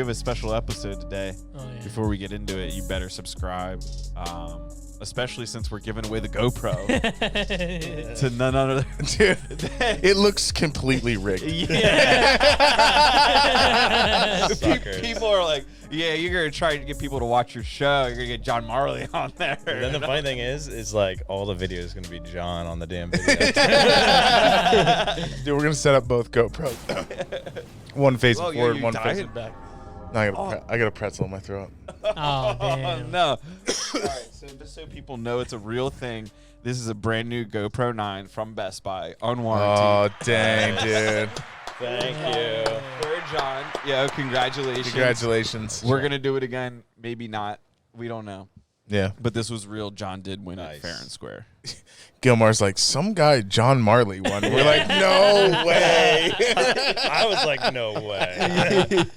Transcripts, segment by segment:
have a special episode today. Oh, yeah. Before we get into it, you better subscribe. Especially since we're giving away the GoPro to none other. Dude, it looks completely rigged. Yeah. Suckers. People are like, yeah, you're going to try to get people to watch your show. You're going to get John Marley on there. And then the funny thing is like all the video is going to be John on the damn video. Dude, we're gonna set up both GoPros. One facing Well, forward, you one dying? facing back. No, I got a pretzel in my throat. Oh, Oh, damn. no. All right, so just so people know it's a real thing, this is a brand new GoPro 9 from Best Buy, unwarranted. Oh, dang, dude. Thank you. For John. Yeah, congratulations. Congratulations. We're going to do it again. Maybe not. We don't know. Yeah. But this was real. John did win Nice. it fair and square. Gilmore's like, some guy, John Marley won. We're like, no way. I was like, no way.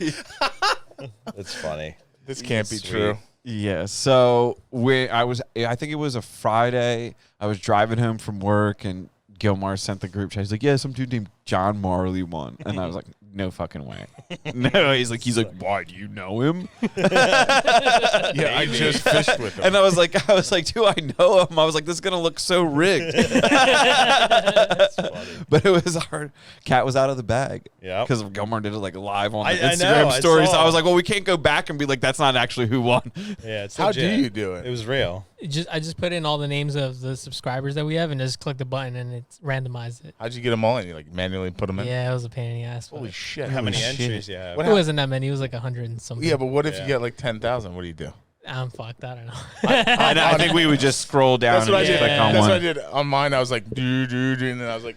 That's funny. This can't be Sweet. true. Yeah, so I think it was a Friday. I was driving home from work, and Gilmore sent the group chat. He's like, yeah, some dude named John Marley won. And I was like, no fucking way. No, he's like, why, do you know him? Yeah, I just fished with him. And I was like, do I know him? I was like, this is gonna look so rigged. That's funny. But it was hard. Cat was out of the bag. Yep. Because Gilmore did it like live on the I Instagram know, I stories. saw. I was like, well, we can't go back and be like, that's not actually who won. Yeah, it's How do legit. you do it? It was real. I just put in all the names of the subscribers that we have and just click the button and it randomized it. How'd you get them all in? You like manually put them in? Yeah, it was a pain in the ass. Holy shit. How many shit. entries you have? What It wasn't that many. It was like 100 and something. Yeah, but what if Yeah. you get like 10,000? What do you do? I'm fucked. I don't know. I think we would just scroll down That's what I and did. click on That's one. what I did on mine. I was like, and then I was like,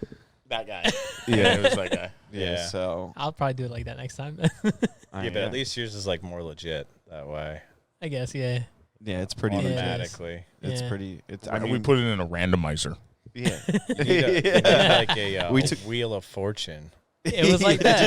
that guy. Yeah, it was that guy. Yeah, so I'll probably do it like that next time. Yeah, but at least yours is like more legit that way. I guess, yeah. yeah, it's pretty Yeah. Automatically. It's Yeah. pretty. It's. I I mean, we put it in a randomizer. yeah. You need like a We took- wheel of fortune. It was like that.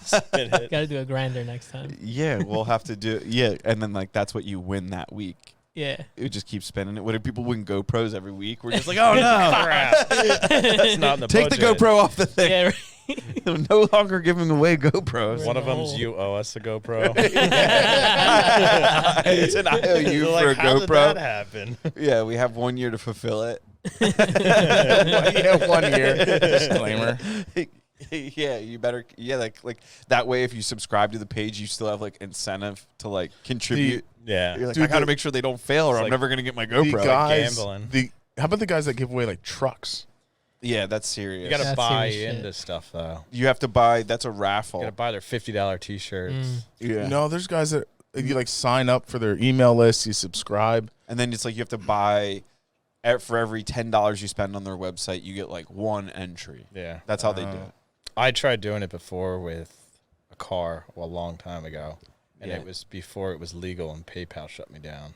Spin it. Got to do a grinder next time. Yeah, we'll have to do. Yeah, and then like that's what you win that week. Yeah. It would just keep spinning it. What if people win GoPros every week? We're just like, oh no, Crap. That's not in the take the budget. GoPro off the thing. Yeah. Right. We're no longer giving away GoPros. One of No. them's you owe us a GoPro. It's an IOU You're for like, a how did GoPro. that happen? Yeah, we have 1 year to fulfill it. Yeah, 1 year. Disclaimer. Yeah, you better. Yeah, like that way. If you subscribe to the page, you still have like incentive to like contribute. Yeah. You're like, Dude, I gotta the- make sure they don't fail, or It's I'm like never gonna get my The GoPro. guys, gambling. how about the guys that give away like trucks? Yeah, that's serious. You got to That's buy serious into shit. stuff, though. You have to buy. That's a You raffle. got to buy their $50 T-shirts. Yeah. No, there's guys that you like sign up for their email list, you subscribe. And then it's like you have to buy. For every $10 you spend on their website, you get like one entry. Yeah. That's how they do it. I tried doing it before with a car a long time ago, and Yeah. it was before it was legal, and PayPal shut me down.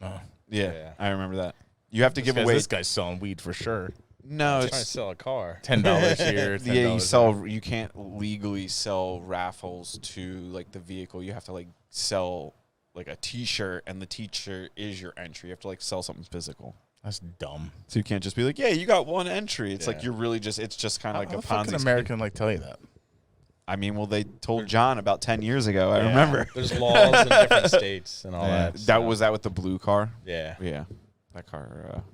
Oh. Yeah, Yeah. I remember that. You have to give This away. guy's selling weed for sure. No, I'm trying to it's sell a car. $10 here. $10 yeah. You there. sell. You can't legally sell raffles to like the vehicle. You have to like sell like a T-shirt, and the T-shirt is your entry. You have to like sell something physical. That's dumb. So you can't just be like, yeah, you got one entry. It's like Yeah. you're really just. It's just kind of like How a fucking Ponzi. American like tell you that? I mean, well, they told John about 10 years ago. I Yeah. remember. There's laws in different states and all that. That so- was that with the blue car. Yeah. Yeah, that car.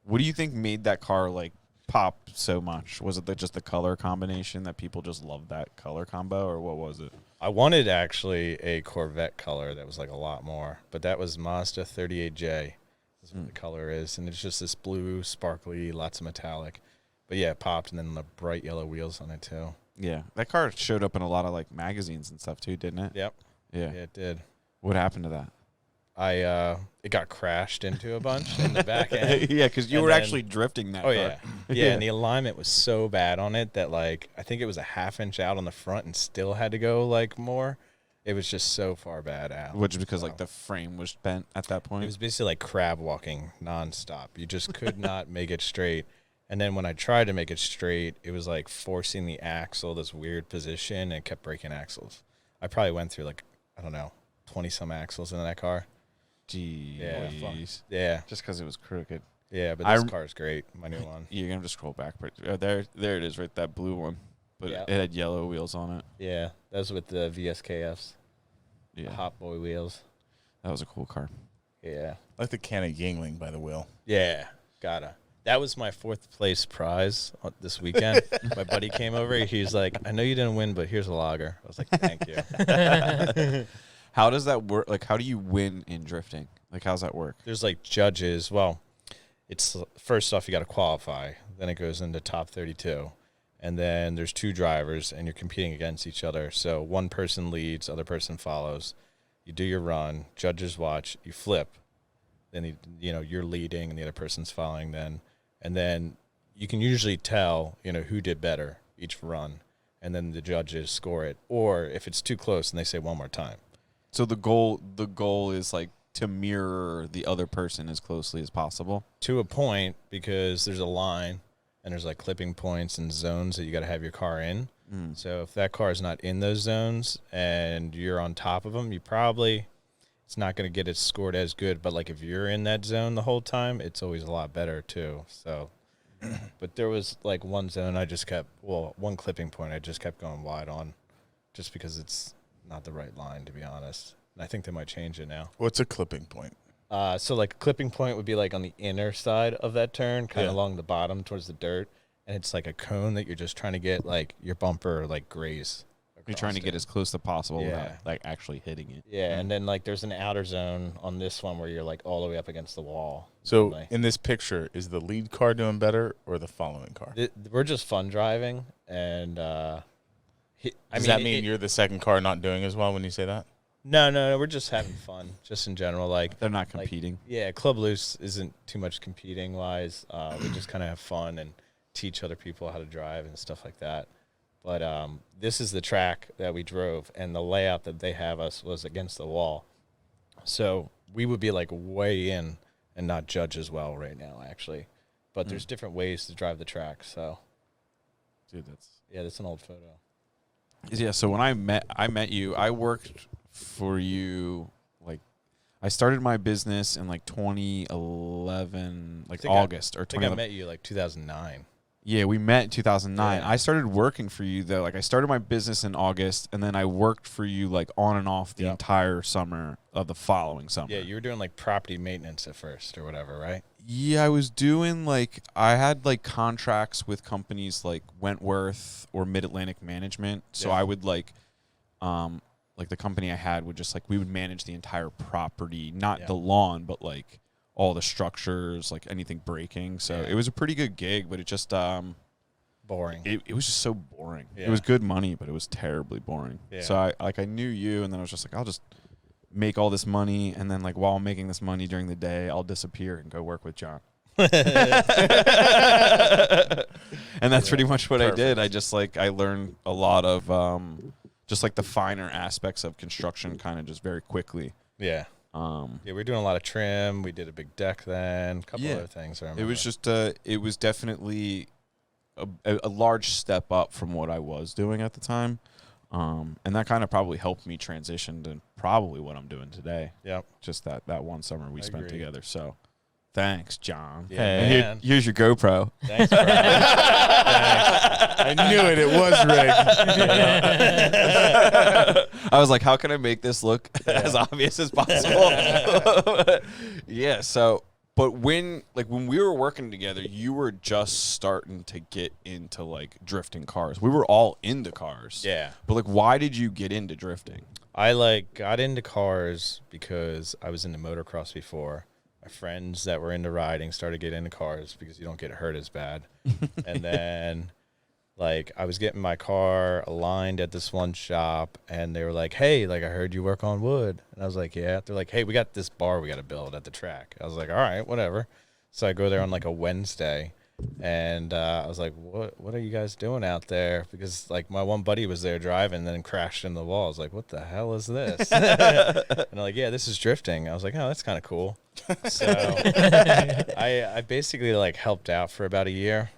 What do you think made that car like pop so much? Was it just the color combination that people just loved that color combo, or what was it? I wanted actually a Corvette color that was like a lot more, but that was Mazda 38J. That's what the color is, and it's just this blue, sparkly, lots of metallic. But yeah, it popped, and then the bright yellow wheels on it too. Yeah, that car showed up in a lot of like magazines and stuff too, didn't it? Yep. Yeah. Yeah, it did. What happened to that? It got crashed into a bunch in the back end. Yeah, because you And were then- actually drifting that Oh car. yeah, yeah, and the alignment was so bad on it that like I think it was a half-inch out on the front and still had to go like more. It was just so far bad out. Which is because like the frame was bent at that point. It was basically like crab walking nonstop. You just could not make it straight. And then when I tried to make it straight, it was like forcing the axle this weird position and it kept breaking axles. I probably went through like, I don't know, 20 some axles in that car. Jeez. Yeah. Just because it was crooked. Yeah, but I this rem- car's great, my new one. You're gonna have to scroll back, but there it is, right? That blue one. but Yeah. it had yellow wheels on it. Yeah, that was with the VSKFs, the Yeah, Hot Boy wheels. that was a cool car. Yeah. I like the can of Yingling by the wheel. Yeah, gotta. That was my 4th place prize this weekend. My buddy came over. He's like, I know you didn't win, but here's a lager. I was like, thank you. How does that work? Like, how do you win in drifting? Like, how's that work? There's like judges. Well, it's first off, you got to qualify. Then it goes into top 32. And then there's 2 drivers, and you're competing against each other. So one person leads, other person follows. You do your run. Judges watch. You flip. Then, you're leading, and the other person's following then. And then you can usually tell, who did better each run. And then the judges score it. Or if it's too close, and they say one more time. So the goal is like to mirror the other person as closely as possible. To a point, because there's a line, and there's like clipping points and zones that you got to have your car in. So if that car is not in those zones and you're on top of them, it's not going to get it scored as good. But like if you're in that zone the whole time, it's always a lot better too. So, but there was like one zone one clipping point I just kept going wide on, just because it's not the right line, to be honest. And I think they might change it now. What's a clipping point? So like a clipping point would be like on the inner side of that turn, kind of along the bottom towards the dirt. And it's like a cone that you're just trying to get like your bumper like graze. You're trying to get as close as possible Yeah. without like actually hitting it. Yeah, and then like there's an outer zone on this one where you're like all the way up against the wall. So Like, in this picture, is the lead car doing better or the following car? we're just fun driving, and Does that mean you're the second car not doing as well when you say that? No, we're just having fun, just in general. Like They're not competing. yeah, Club Loose isn't too much competing wise. We just kind of have fun and teach other people how to drive and stuff like that. But this is the track that we drove, and the layout that they have us was against the wall. So we would be like way in and not judge as well right now, actually. But there's different ways to drive the track. So Dude, that's an old photo. yeah. So when I met you, I worked for you. Like, I started my business in like 2011, like August or I think I 2011. met you like 2009. Yeah, we met in 2009. Yeah. I started working for you though. Like I started my business in August, and then I worked for you like on and off the entire summer of the following summer. Yeah, you were doing like property maintenance at first or whatever, right? Yeah, I was doing like I had like contracts with companies like Wentworth or Mid-Atlantic Management. So Yeah. I would like the company I had would just like we would manage the entire property, not the lawn, but like all the structures, like anything breaking. So it was a pretty good gig, but it just Boring. it was just so boring. Yeah. It was good money, but it was terribly boring. Yeah. So I knew you, and then I was just like, I'll just make all this money, and then like while I'm making this money during the day, I'll disappear and go work with John. And that's pretty much what I did. I just like I learned a lot of just like the finer aspects of construction kind of just very quickly. Yeah. Yeah, we were doing a lot of trim. We did a big deck then, a couple other things. I remember. It was just it was definitely a large step up from what I was doing at the time. And that kind of probably helped me transition to probably what I'm doing today. Yep. Just that one summer we spent agree. together. So thanks, John. Yeah, And man. here's your GoPro. Thanks, bro. I knew it. It was rigged. I was like, how can I make this look as obvious as possible? Yeah. So, but when we were working together, you were just starting to get into like drifting cars. We were all into cars. Yeah. But like, why did you get into drifting? I got into cars because I was into motocross before. My friends that were into riding started getting into cars because you don't get hurt as bad. And then like I was getting my car aligned at this one shop, and they were like, hey, like I heard you work on wood. And I was like, yeah. They're like, hey, we got this bar we got to build at the track. I was like, all right, whatever. So I go there on like a Wednesday, and I was like, what are you guys doing out there? Because like my one buddy was there driving and then crashed in the wall. I was like, what the hell is this? And they're like, yeah, this is drifting. I was like, oh, that's kind of cool. So I basically like helped out for about a year.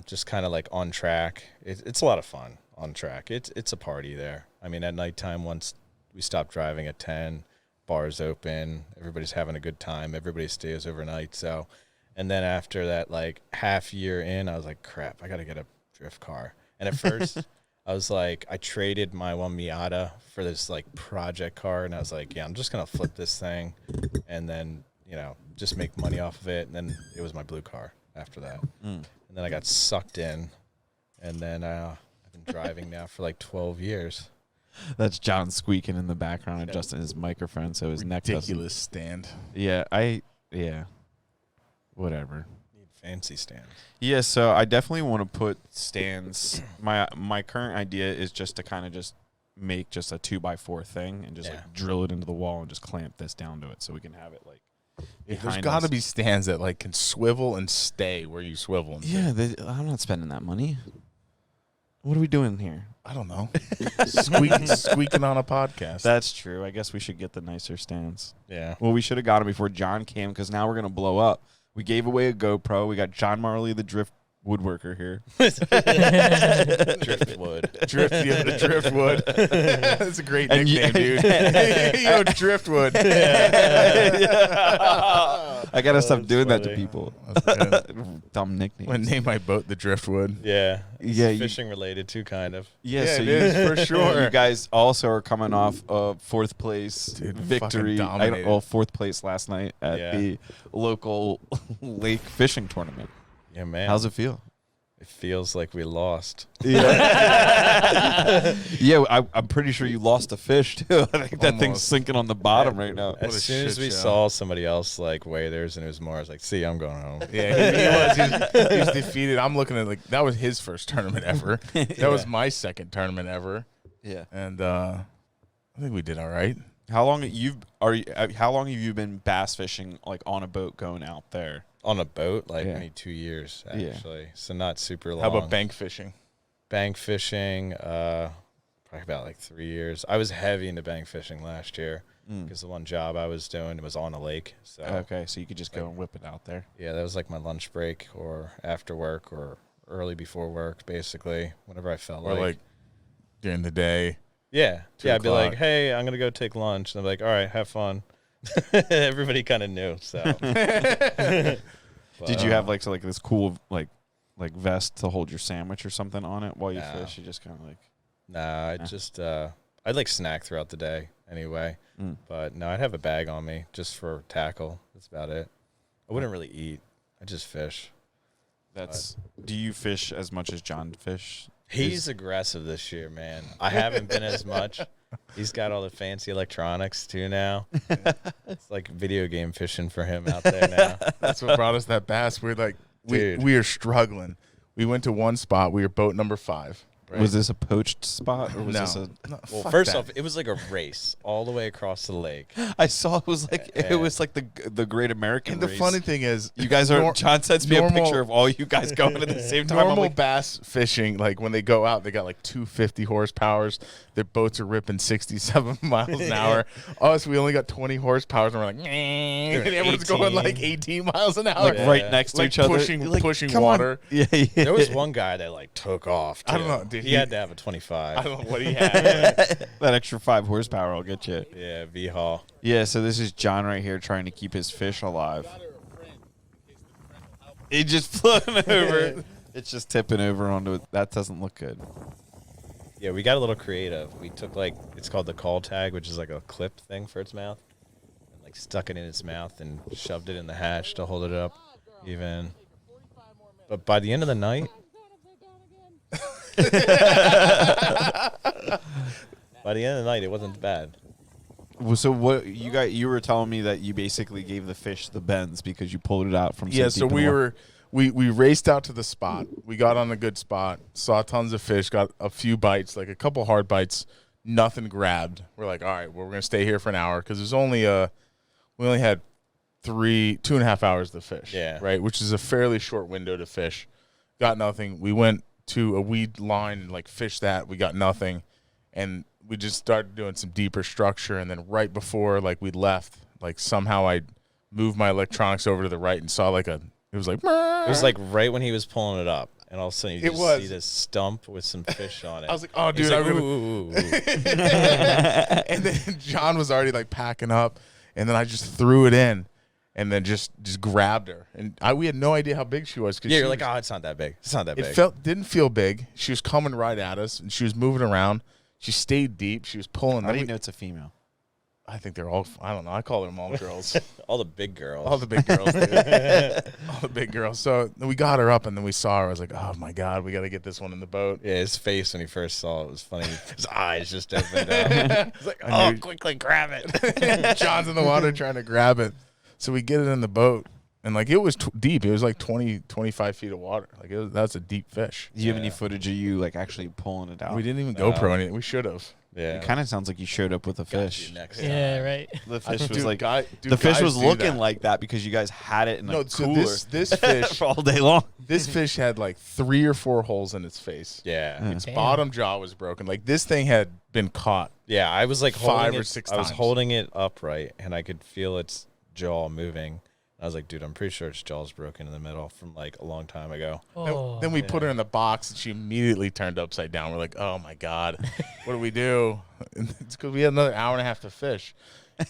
Just kind of like on track. It's a lot of fun on track. It's a party there. I mean, at nighttime, once we stop driving at 10, bars open, everybody's having a good time. Everybody stays overnight. So, and then after that, like half year in, I was like, crap, I got to get a drift car. And at first, I was like, I traded my one Miata for this like project car, and I was like, yeah, I'm just gonna flip this thing, and then just make money off of it. And then it was my blue car after that, and then I got sucked in, and then I've been driving now for like 12 years. That's John squeaking in the background, adjusting his microphone so his neck doesn't. Ridiculous stand. Yeah, whatever. Need fancy stands. Yeah, so I definitely want to put stands. My current idea is just to kind of just make just a 2x4 thing and just like drill it into the wall and just clamp this down to it so we can have it like. There's got to be stands that like can swivel and stay where you swivel. Yeah, I'm not spending that money. What are we doing here? I don't know. Squeaking on a podcast. That's true. I guess we should get the nicer stands. Yeah. Well, we should have got them before John came because now we're going to blow up. We gave away a GoPro. We got John Marley, the drift woodworker here. Driftwood. The Driftwood. That's a great And nickname, dude. Yo, Driftwood. I got to stop That's doing that to funny. people. That's good. Dumb nicknames. I'm gonna name my boat the Driftwood. Yeah. Yeah, It's fishing related too, kind of. Yeah, Yeah, so it you, is, for sure. You guys also are coming off a fourth place Dude, victory. fucking dominated. Fourth place last night at the local lake fishing tournament. Yeah, man. How's it feel? It feels like we lost. Yeah, yeah. I'm pretty sure you lost a fish too. I think that thing's Almost. sinking on the bottom right now. What a As soon as shit we show. saw somebody else like weigh theirs and it was more, I was like, see, I'm going home. Yeah, he was defeated. I'm looking at like that was his first tournament ever. That was my second tournament ever, Yeah. and I think we did all right. How long have you been bass fishing like on a boat going out there? On a boat, like Yeah. maybe 2 years, Yeah. actually. So not super long. How about bank fishing? Bank fishing, probably about like 3 years. I was heavy into bank fishing last year because the one job I was doing was on a lake. So Okay, so you could just go and whip it out there. yeah, that was like my lunch break or after work or early before work, basically, whenever I felt Or like during the day? yeah. 2 Yeah, I'd be like, o'clock. hey, I'm going to go take lunch. And I'm like, all right, have fun. Everybody kind of knew, so. Did you have like this cool like vest to hold your sandwich or something on it while you No. fish? You just kind of like Nah, I just, I'd like snack throughout the day anyway. But no, I'd have a bag on me just for tackle. That's about it. I wouldn't really eat. I just fish. that's. Do you fish as much as John fish? He's aggressive this year, man. I haven't been as much. He's got all the fancy electronics too now. It's like video game fishing for him out there now. That's what brought us that bass. We're like, Dude. we are struggling. We went to one spot. We were boat number 5. Right? Was this a poached spot or was no. this a? No, Well, fuck first that. off, it was like a race all the way across the lake. I saw it was like the Great American. And the Race. funny thing is, You guys are. John sends me a normal- picture of all you guys going at the same time. I'm normal like, bass fishing, like when they go out, they got like 250 horsepowers. Their boats are ripping 67 miles an hour. Us, we only got 20 horsepowers, and we're like, and everyone's going 18. like 18 miles an hour, like right next to like each other, pushing, You're like, pushing "Come on." water. Yeah, yeah. There was one guy that like took off. Too. I don't know, dude, He he- had to have a 25. I don't know what he had. That extra 5 horsepower will get you. Yeah, V-Haul. Yeah, so this is John right here trying to keep his fish alive. It just floating over. It's just tipping over onto it. That doesn't look good. Yeah, we got a little creative. We took like, it's called the call tag, which is like a clip thing for its mouth. And like stuck it in its mouth and shoved it in the hatch to hold it up even. But by the end of the night, it wasn't bad. Well, so what you were telling me that you basically gave the fish the bends because you pulled it out from Yeah, so so deep in the water. we raced out to the spot. We got on a good spot, saw tons of fish, got a few bites, like a couple hard bites, nothing grabbed. We're like, all right, well, we're gonna stay here for an hour because there's only we only had 2.5 hours to fish. Yeah. Right, which is a fairly short window to fish. Got nothing. We went to a weed line and like fished that. We got nothing, and we just started doing some deeper structure. And then right before like we left, like somehow I moved my electronics over to the right and saw like it was like It was like right when he was pulling it up. And all of a sudden you It just was. see this stump with some fish on it. I was like, oh, He's dude, like, I really. ooh. And then John was already like packing up, and then I just threw it in, and then just grabbed her. And we had no idea how big she was. Yeah, you're like, oh, it's not that big. It's not that big. Didn't feel big. She was coming right at us, and she was moving around. She stayed deep. She was pulling. How do you know it's a female? I think they're all. I don't know. I call them all girls. All the big girls. All the big girls. Dude. All the big girls. So we got her up, and then we saw her. I was like, oh my god, we got to get this one in the boat. Yeah, his face when he first saw it was funny. His eyes just opened up. He's like, oh, quickly grab it. John's in the water trying to grab it. So we get it in the boat, and like it was deep. It was like 20, 25 feet of water. Like that's a deep fish. Do you have any footage of you like actually pulling it out? We didn't even GoPro anything. We should have. Yeah. It kind of sounds like you showed up with a fish. Yeah, right. The fish was Dude, like the fish was looking like that because you guys had it in a cooler this fish for all day long. This fish had like 3 or 4 holes in its face. Yeah. Its bottom jaw was broken. Like this thing had been caught. Yeah, I was like 5 or 6 I was times. holding it upright, and I could feel its jaw moving. I was like, dude, I'm pretty sure its jaw's broken in the middle from like a long time ago. Oh, Then we put her in the box, and she immediately turned upside down. We're like, oh my god, what do we do? And it's because we had another hour and a half to fish. We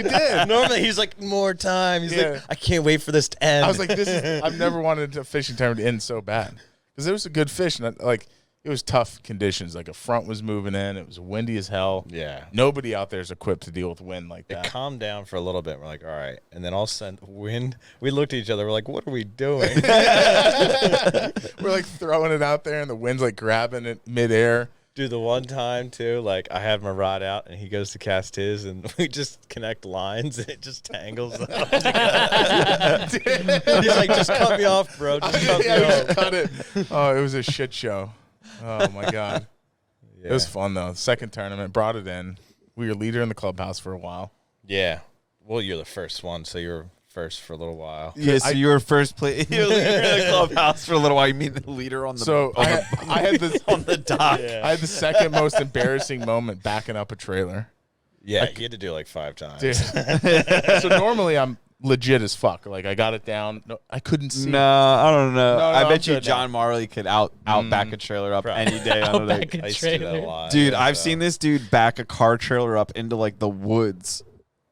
did. Normally he's like, more time. He's Yeah. like, I can't wait for this to end. I was like, I've never wanted a fishing tournament to end so bad because it was a good fish, and it was tough conditions. Like a front was moving in. It was windy as hell. yeah. Nobody out there is equipped to deal with wind like It that. calmed down for a little bit. We're like, all right. And then all of a sudden, wind. We looked at each other. We're like, what are we doing? We're like throwing it out there, and the wind's like grabbing it midair. Dude, the one time too, like I had my rod out and he goes to cast his, and we just connect lines and it just tangles them all together. He's like, just cut me off, bro. Just cut me Yeah, we off. just cut it. Oh, it was a shit show. Oh my god, Yeah. it was fun though. Second tournament, brought it in. We were leader in the clubhouse for a while. Yeah. Well, you're the first one, so you're first for a little while. Yeah, so you were first place. You were in the clubhouse for a little while. You mean the leader on the So I had this on the dock? I had the second most embarrassing moment backing up a trailer. Yeah, he had to do it like 5 times. Dude. So normally I'm legit as fuck. Like I got it down. No, I couldn't see. No, I don't know. No, I I'm bet you good John Marley could out back a trailer up Probably. any day. On the Outback a I used to do that a trailer. lot. Dude, yeah, I've so. seen this dude back a car trailer up into like the woods,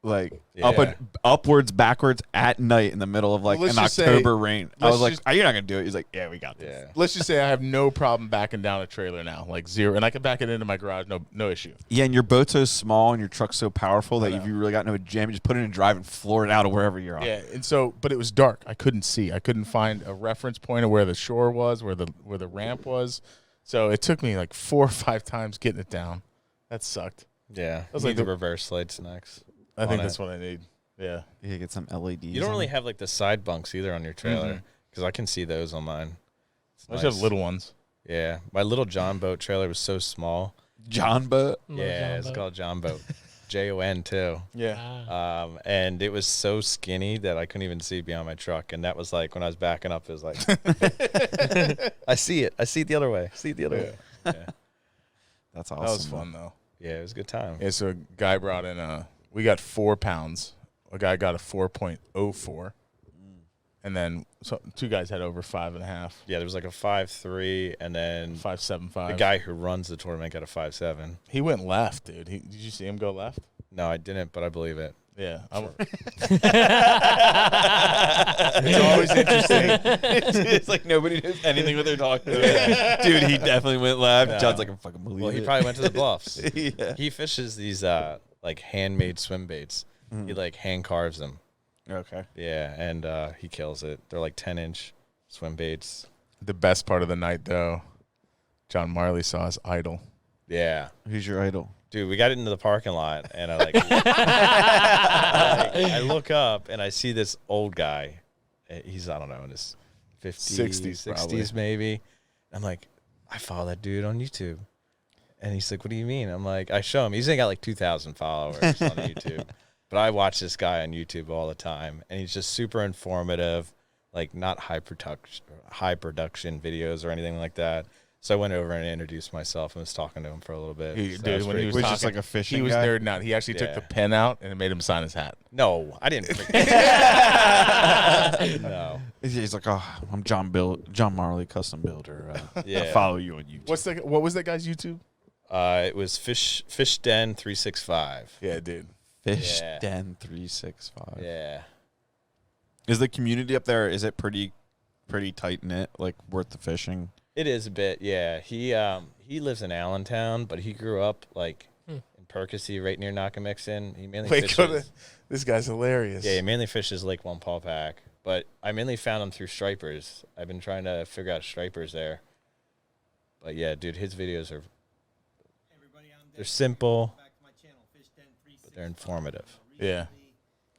like Yeah. upwards, backwards at night in the middle of like Let's an just say- October rain. I let's was like, just- "Are you not gonna do it?" He's like, "Yeah, we got this." Yeah. Let's just say I have no problem backing down a trailer now, like zero, and I can back it into my garage, no issue. Yeah, and your boat's so small and your truck's so powerful that if you really got no jam, you just put it in drive and floor it out of wherever you're on. Yeah, and so, but it was dark. I couldn't see. I couldn't find a reference point of where the shore was, where the ramp was. So it took me like 4 or 5 times getting it down. That sucked. Yeah. was You like need the the- reverse lights next. I think On that's it. what I need. Yeah. You get some LEDs. You don't on really it. have like the side bunks either on your trailer because I can see those on mine. It's I just have nice. little ones. Yeah. My little John boat trailer was so small. John boat. Little Yeah, John it's boat. called John boat. JON too. Yeah. Ah. And it was so skinny that I couldn't even see beyond my truck. And that was like when I was backing up, it was like, I see it. I see it the other way. I see it the other way. Yeah. That's awesome. That was fun though. Yeah, it was a good time. Yeah, so a guy brought in we got 4 pounds. A guy got a 4.04. And then 2 guys had over 5.5. Yeah, there was like a 5.3, and then 5.75. the guy who runs the tournament got a 5.7. He went left, dude. Did you see him go left? No, I didn't, but I believe it. Yeah. It's always interesting. It's like nobody knows anything what they're talking about. Dude, he definitely went left. Yeah. John's like, I fucking believe Well, he it. probably went to the bluffs. Yeah. He fishes these like handmade swim baits. He like hand carves them. Okay. Yeah, and he kills it. They're like 10-inch swim baits. The best part of the night, though, John Marley saw his idol. Yeah. Who's your idol? Dude, we got into the parking lot, and I I look up, and I see this old guy. He's, I don't know, in his 50s, 60s probably. maybe. I'm like, I follow that dude on YouTube. And he's like, what do you mean? I'm like, I show him. He's only got like 2,000 followers on YouTube. But I watch this guy on YouTube all the time, and he's just super informative, like not high production videos or anything like that. So I went over and introduced myself and was talking to him for a little bit. So that was when pretty he was Was talking, just like a fishing he was guy? nerding out. He actually took Yeah. the pen out and it made him sign his hat. No, I didn't. No. He's like, oh, I'm John Marley, custom builder. Yeah. I follow you on YouTube. What was that guy's YouTube? It was Fish Den 365. Yeah, dude. Fish Yeah. Den 365. Yeah. Is the community up there? Is it pretty tight knit? Like worth the fishing? It is a bit, yeah. He lives in Allentown, but he grew up like in Percy, right near Nockamixon. He mainly fishes. This guy's hilarious. Yeah, he mainly fishes Lake Wampaupack, but I mainly found him through stripers. I've been trying to figure out stripers there. But yeah, dude, his videos are they're simple, but they're informative. Yeah.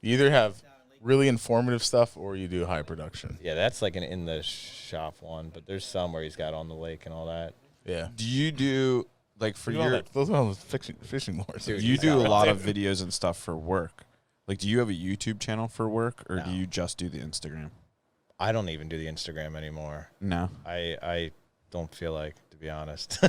You either have really informative stuff or you do high production. Yeah, that's like an in the shop one, but there's some where he's got on the lake and all that. Yeah. Do you do like for your? Those are all the fishing lures. Dude, You do a lot of videos and stuff for work. Like, do you have a YouTube channel for work, or No. do you just do the Instagram? I don't even do the Instagram anymore. No. I don't feel like, to be honest.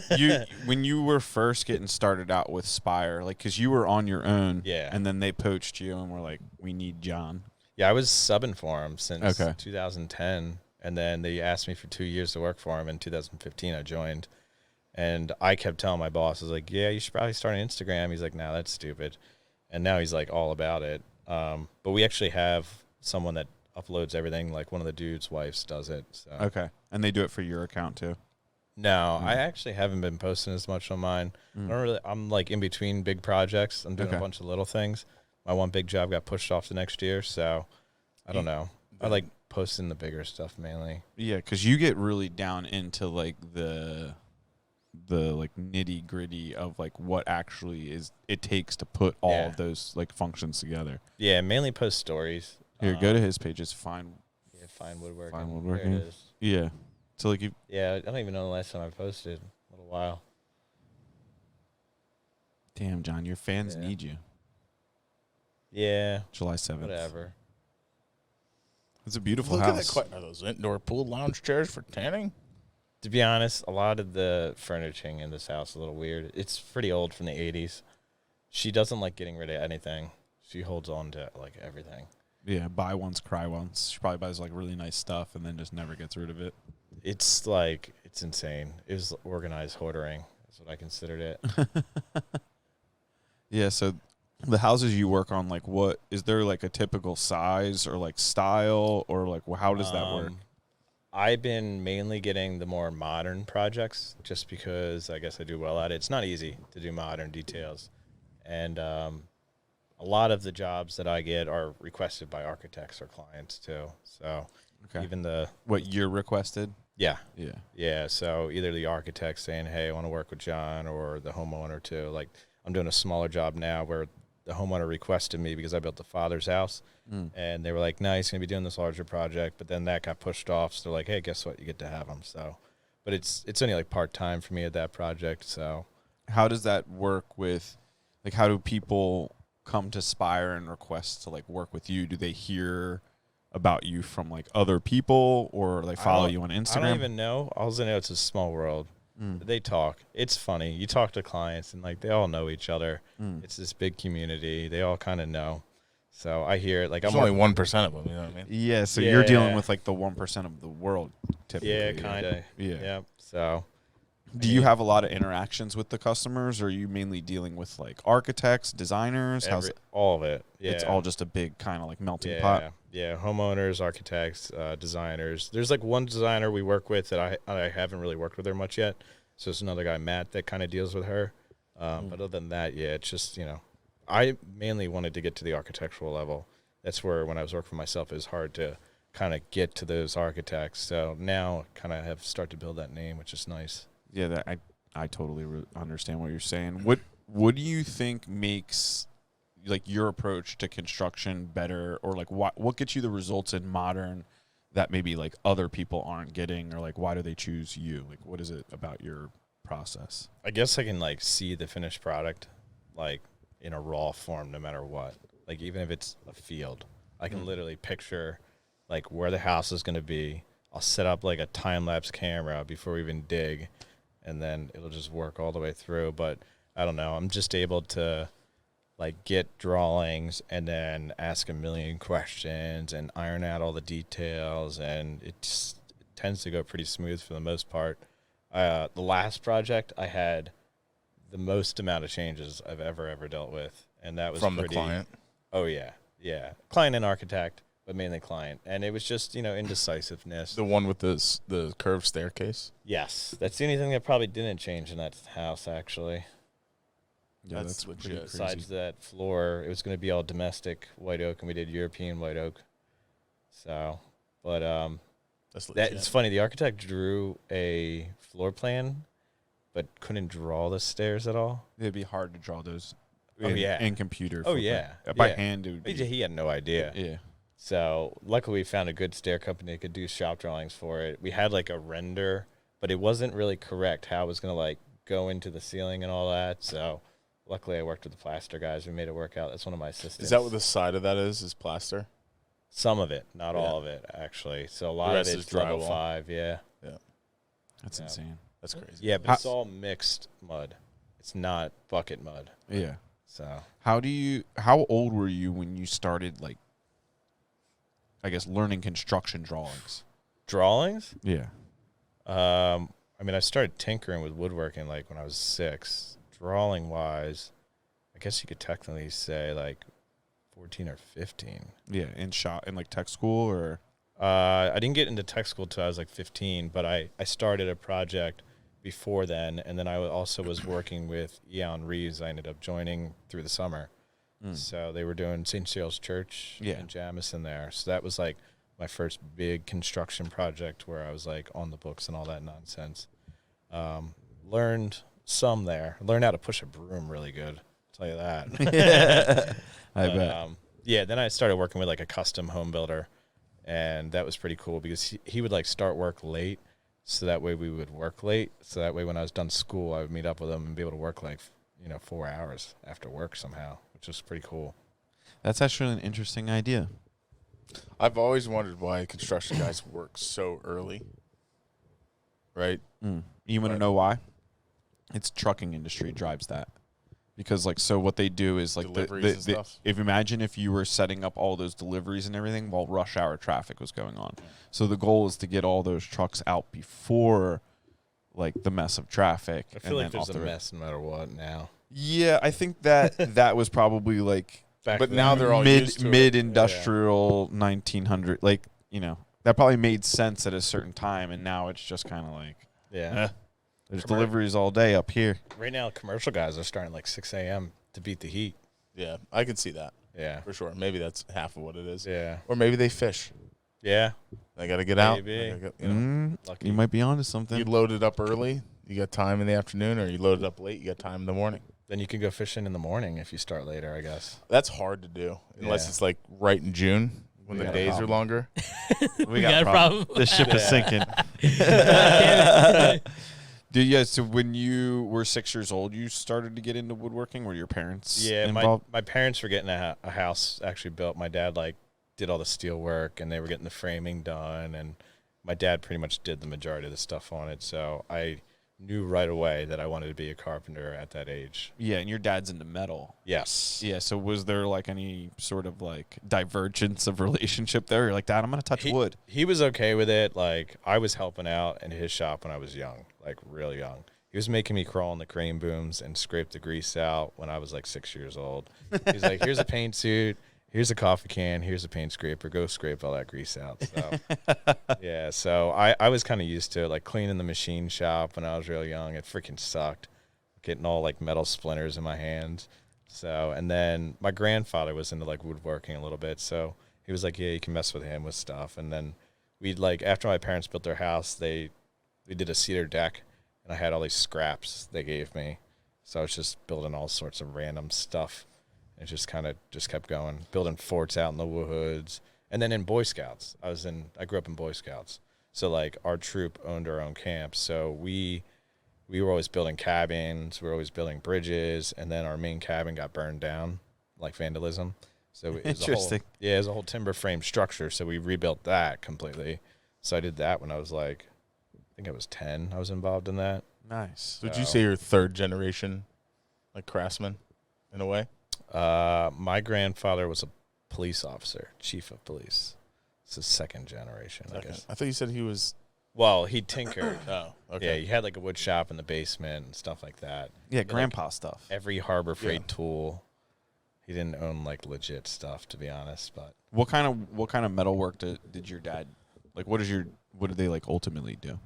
When you were first getting started out with Spire, like, because you were on your own, Yeah. and then they poached you and were like, we need John. Yeah, I was subbing for him since Okay. 2010, and then they asked me for 2 years to work for him. In 2015, I joined, and I kept telling my boss, I was like, yeah, you should probably start an Instagram. He's like, no, that's stupid. And now he's like all about it. But we actually have someone that uploads everything. Like one of the dude's wives does it. So. Okay. And they do it for your account, too? No, I actually haven't been posting as much on mine. I'm like in between big projects. I'm doing a bunch of little things. My one big job got pushed off the next year, so I don't know. I like posting the bigger stuff mainly. Yeah, because you get really down into, like, the like nitty gritty of like what actually is it takes to put all of those like functions together. Yeah, mainly post stories. Here, go to his page. It's fine. Yeah, fine woodworking. Fine woodworking. There it is. Yeah. So like you. Yeah, I don't even know the last time I posted. A little while. Damn, John, your fans need you. Yeah. July 7th. Whatever. It's a beautiful Look house. at that. Are those indoor pool lounge chairs for tanning? To be honest, a lot of the furnishing in this house is a little weird. It's pretty old from the 80s. She doesn't like getting rid of anything. She holds on to like everything. Yeah, buy once, cry once. She probably buys like really nice stuff and then just never gets rid of it. It's like, it's insane. It was organized hoarding. That's what I considered it. Yeah, so the houses you work on, like what, is there like a typical size or like style or like how does that work? I've been mainly getting the more modern projects just because I guess I do well at it. It's not easy to do modern details. And a lot of the jobs that I get are requested by architects or clients too. So even the... What you're requested? Yeah. Yeah. Yeah, so either the architect saying, hey, I want to work with John, or the homeowner too. Like I'm doing a smaller job now where the homeowner requested me because I built the father's house. And they were like, no, he's going to be doing this larger project. But then that got pushed off. So they're like, hey, guess what? You get to have him. So, but it's only like part-time for me at that project. So how does that work with, like, how do people come to Spire and request to like work with you? Do they hear about you from like other people or they follow you on Instagram? I don't even know. All I know, it's a small world. They talk. It's funny. You talk to clients and like they all know each other. It's this big community. They all kind of know. So I hear it. Like There's I'm only 1% of them. You know what I mean? Yeah, so you're dealing with like the 1% of the world typically. Yeah, kind of. Yeah. So Do you have a lot of interactions with the customers, or are you mainly dealing with like architects, designers? How's it? all of it. Yeah. It's all just a big kind of like melting pot. Yeah, homeowners, architects, designers. There's like one designer we work with that I haven't really worked with her much yet. So it's another guy, Matt, that kind of deals with her. But other than that, yeah, it's just, I mainly wanted to get to the architectural level. That's where when I was working for myself, it was hard to kind of get to those architects. So now kind of have started to build that name, which is nice. Yeah, I totally understand what you're saying. What do you think makes like your approach to construction better, or like what gets you the results in modern that maybe like other people aren't getting, or like why do they choose you? Like what is it about your process? I guess I can like see the finished product like in a raw form no matter what. Like even if it's a field, I can literally picture like where the house is going to be. I'll set up like a time-lapse camera before we even dig, and then it'll just work all the way through. But I don't know. I'm just able to like get drawings and then ask a million questions and iron out all the details, and it tends to go pretty smooth for the most part. The last project I had the most amount of changes I've ever dealt with, and that was From pretty, the client. Oh yeah, client and architect, but mainly client, and it was just indecisiveness. The one with the curved staircase. Yes, that's the only thing that probably didn't change in that house actually. Yeah, That's pretty legit. crazy. Besides that floor, it was going to be all domestic white oak, and we did European white oak. So, but That's legit. it's funny. The architect drew a floor plan, but couldn't draw the stairs at all. It'd be hard to draw those. Oh, yeah. in computer. Oh, for- yeah. by Yeah. hand. It would be, He had no idea. yeah. So luckily, we found a good stair company that could do shop drawings for it. We had like a render, but it wasn't really correct how it was going to like go into the ceiling and all that. So luckily, I worked with the plaster guys. We made it work out. That's one of my assistants. Is that what the side of that is plaster? Some of it, not Yeah. all of it, actually. So a lot of rest it's is level drywall. 5, yeah. That's Yeah. insane. That's crazy. Yeah, but How- it's all mixed mud. It's not bucket mud. Yeah. So How old were you when you started, like, I guess, learning construction drawings? drawings? Yeah. I mean, I started tinkering with woodworking like when I was 6. Drawing wise, I guess you could technically say like 14 or 15. Yeah. In like tech school or? I didn't get into tech school till I was like 15, but I started a project before then, and then I also was working with Eon Reeves. I ended up joining through the summer. So they were doing St. Cyril's Church in Jamison there. So that was like my first big construction project where I was like on the books and all that nonsense. Learned some there. Learned how to push a broom really good. I'll tell you that. I bet. Yeah, then I started working with like a custom home builder, and that was pretty cool because he would like start work late, so that way we would work late. So that way when I was done school, I would meet up with him and be able to work like 4 hours after work somehow, which was pretty cool. That's actually an interesting idea. I've always wondered why construction guys work so early. Right? You want to know why? It's trucking industry drives that. Because, like, so what they do is, like, Deliveries and stuff. if imagine if you were setting up all those deliveries and everything while rush hour traffic was going on. So the goal is to get all those trucks out before, like, the mess of traffic. I feel like then there's off a the mess no matter what now. Yeah, I think that was probably, like, Back But then. now they're all used to it. mid-industrial 1900, like, that probably made sense at a certain time, and now it's just kind of like, Yeah. there's deliveries all day up here. Right now, commercial guys are starting like 6 a.m. to beat the heat. Yeah, I can see that Yeah. for sure. Maybe that's half of what it is. Yeah. Or maybe they fish. Yeah. They got to get out. Maybe. They gotta go, Lucky. You might be onto something. You load it up early, you got time in the afternoon, or you load it up late, you got time in the morning. Then you can go fishing in the morning if you start later, I guess. That's hard to do unless Yeah. it's like right in June when We the got a days are problem. longer. We got a problem. The ship is sinking. Dude, yeah, so when you were 6 years old, you started to get into woodworking? Were your parents Yeah, involved? my parents were getting a house actually built. My dad like did all the steel work, and they were getting the framing done, and my dad pretty much did the majority of the stuff on it. So I knew right away that I wanted to be a carpenter at that age. Yeah, and your dad's into metal. Yes. Yeah, so was there like any sort of like divergence of relationship there? You're like, Dad, I'm going to touch wood. He was okay with it. Like, I was helping out in his shop when I was young, like real young. He was making me crawl in the crane booms and scrape the grease out when I was like 6 years old. He's like, here's a paint suit, here's a coffee can, here's a paint scraper, go scrape all that grease out. So, yeah, so I was kind of used to it, like cleaning the machine shop when I was real young. It freaking sucked, getting all like metal splinters in my hands. So, and then my grandfather was into like woodworking a little bit, so he was like, yeah, you can mess with him with stuff. And then we'd like, after my parents built their house, they did a cedar deck, and I had all these scraps they gave me. So I was just building all sorts of random stuff. It just kind of just kept going, building forts out in the woods. And then in Boy Scouts, I grew up in Boy Scouts. So like our troop owned our own camp. So we were always building cabins, we were always building bridges, and then our main cabin got burned down, like vandalism. So it was Interesting. it was a whole timber frame structure. So we rebuilt that completely. So I did that when I was like, I think I was 10. I was involved in that. Nice. So would you say you're third generation, like craftsman, in a way? My grandfather was a police officer, chief of police. This is second generation, I guess. I thought you said he was. Well, he tinkered. Oh, Yeah, okay. he had like a wood shop in the basement and stuff like that. Yeah, But, grandpa stuff. Every Harbor Freight tool He didn't own like legit stuff, to be honest. But What kind of metal work did your dad like? What did they like ultimately do?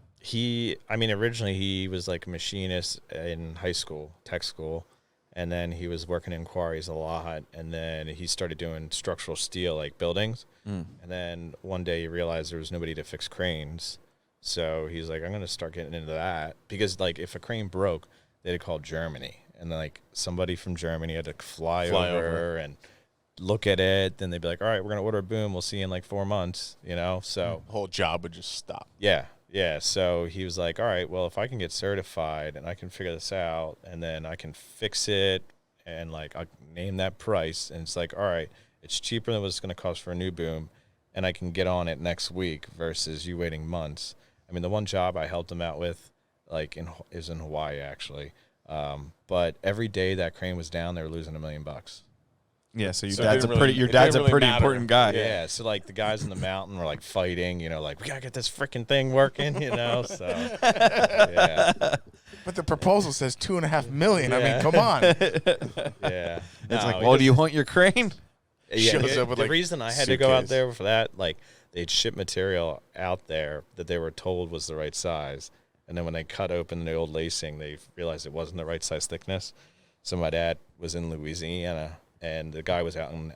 Originally he was like a machinist in high school, tech school, and then he was working in quarries a lot, and then he started doing structural steel, like buildings. And then one day he realized there was nobody to fix cranes, so he's like, I'm going to start getting into that, because like if a crane broke, they'd call Germany, and like somebody from Germany had to fly over and look at it. Then they'd be like, all right, we're going to order a boom. We'll see you in like 4 months, so The whole job would just stop. Yeah. So he was like, all right, well, if I can get certified and I can figure this out and then I can fix it and like I'll name that price, and it's like, all right, it's cheaper than what it's going to cost for a new boom, and I can get on it next week versus you waiting months. I mean, the one job I helped him out with is in Hawaii, actually. But every day that crane was down, they were losing $1 million. Yeah, so your So dad's it didn't your really dad's a pretty matter. important guy. Yeah, so like the guys in the mountain were like fighting, like we gotta get this freaking thing working, So yeah, But the proposal says $2.5 million. I Yeah. mean, come on. yeah. It's like, well, do you want your crane? Shows up with, the like, reason I had to go out suitcase. there for that, like they'd ship material out there that they were told was the right size, and then when they cut open the old lacing, they realized it wasn't the right size thickness. So my dad was in Louisiana, and the guy was out in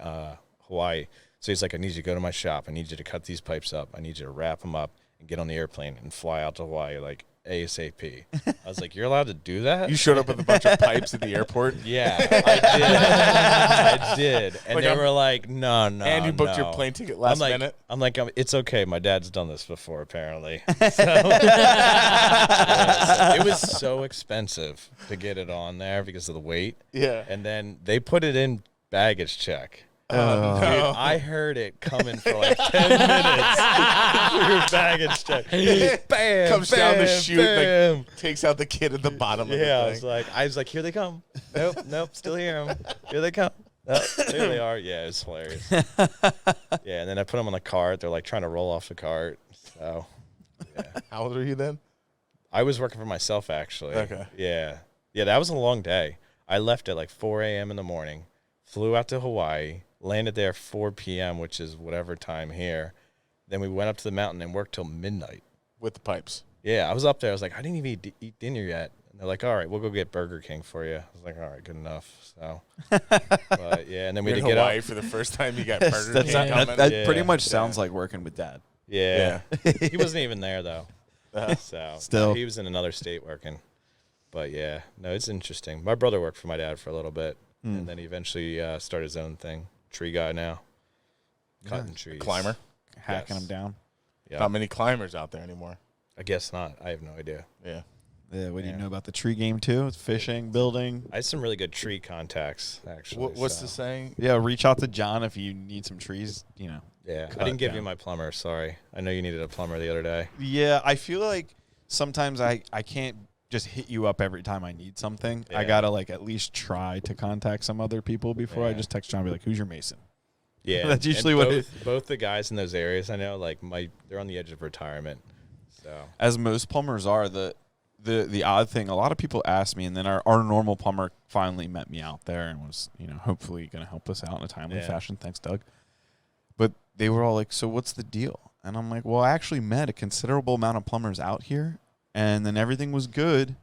Hawaii. So he's like, I need you to go to my shop. I need you to cut these pipes up. I need you to wrap them up and get on the airplane and fly out to Hawaii like ASAP. I was like, you're allowed to do that? You showed up with a bunch of pipes at the airport. Yeah, I did. And Like, they were like, no. And you booked your no. plane ticket last minute. I'm like, it's okay. My dad's done this before, apparently. So, yeah, so it was so expensive to get it on there because of the weight. Yeah. And then they put it in baggage check. Oh, Dude, no. I heard it coming for like 10 minutes. Your baggage check. Bam, Comes down the bam, chute, bam. like, takes out the kid at the bottom of Yeah, the thing. I was like, here they come. Nope, still hear them. Here they come. Nope, there they are. Yeah, it's hilarious. Yeah, and then I put them on the cart. They're like trying to roll off the cart. So, yeah. How old are you then? I was working for myself, actually. Okay. Yeah, that was a long day. I left at like 4 a.m. in the morning, flew out to Hawaii, landed there 4 p.m., which is whatever time here. Then we went up to the mountain and worked till midnight. With the pipes. Yeah, I was up there. I was like, I didn't even eat dinner yet. And they're like, all right, we'll go get Burger King for you. I was like, all right, good enough. So, but yeah, and then we You're had in to get Hawaii up. for the first time. You got Burger That's King not- coming. that Yeah. pretty much sounds like working with dad. Yeah. He wasn't even there, though. So, Still. he was in another state working. But yeah, no, it's interesting. My brother worked for my dad for a little bit, and then he eventually started his own thing. Tree guy now. Cutting trees. Climber. Hacking Yes. them down. Yeah. Not many climbers out there anymore. I guess not. I have no idea. Yeah. Yeah, what do you Yeah. know about the tree game too? It's fishing, building. I had some really good tree contacts, actually. What's so, the saying? Yeah, reach out to John if you need some trees, Yeah, cut I didn't give down. you my plumber. Sorry. I know you needed a plumber the other day. Yeah, I feel like sometimes I can't just hit you up every time I need something. I Yeah. gotta like at least try to contact some other people before I Yeah. just text John and be like, who's your mason? Yeah, That's and usually what both the guys in those areas I know, like they're on the edge of retirement. So As most plumbers are, the odd thing, a lot of people ask me, and then our normal plumber finally met me out there and was, hopefully going to help us out in a timely Yeah. fashion. Thanks, Doug. But they were all like, so what's the deal? And I'm like, well, I actually met a considerable amount of plumbers out here, and then everything was good.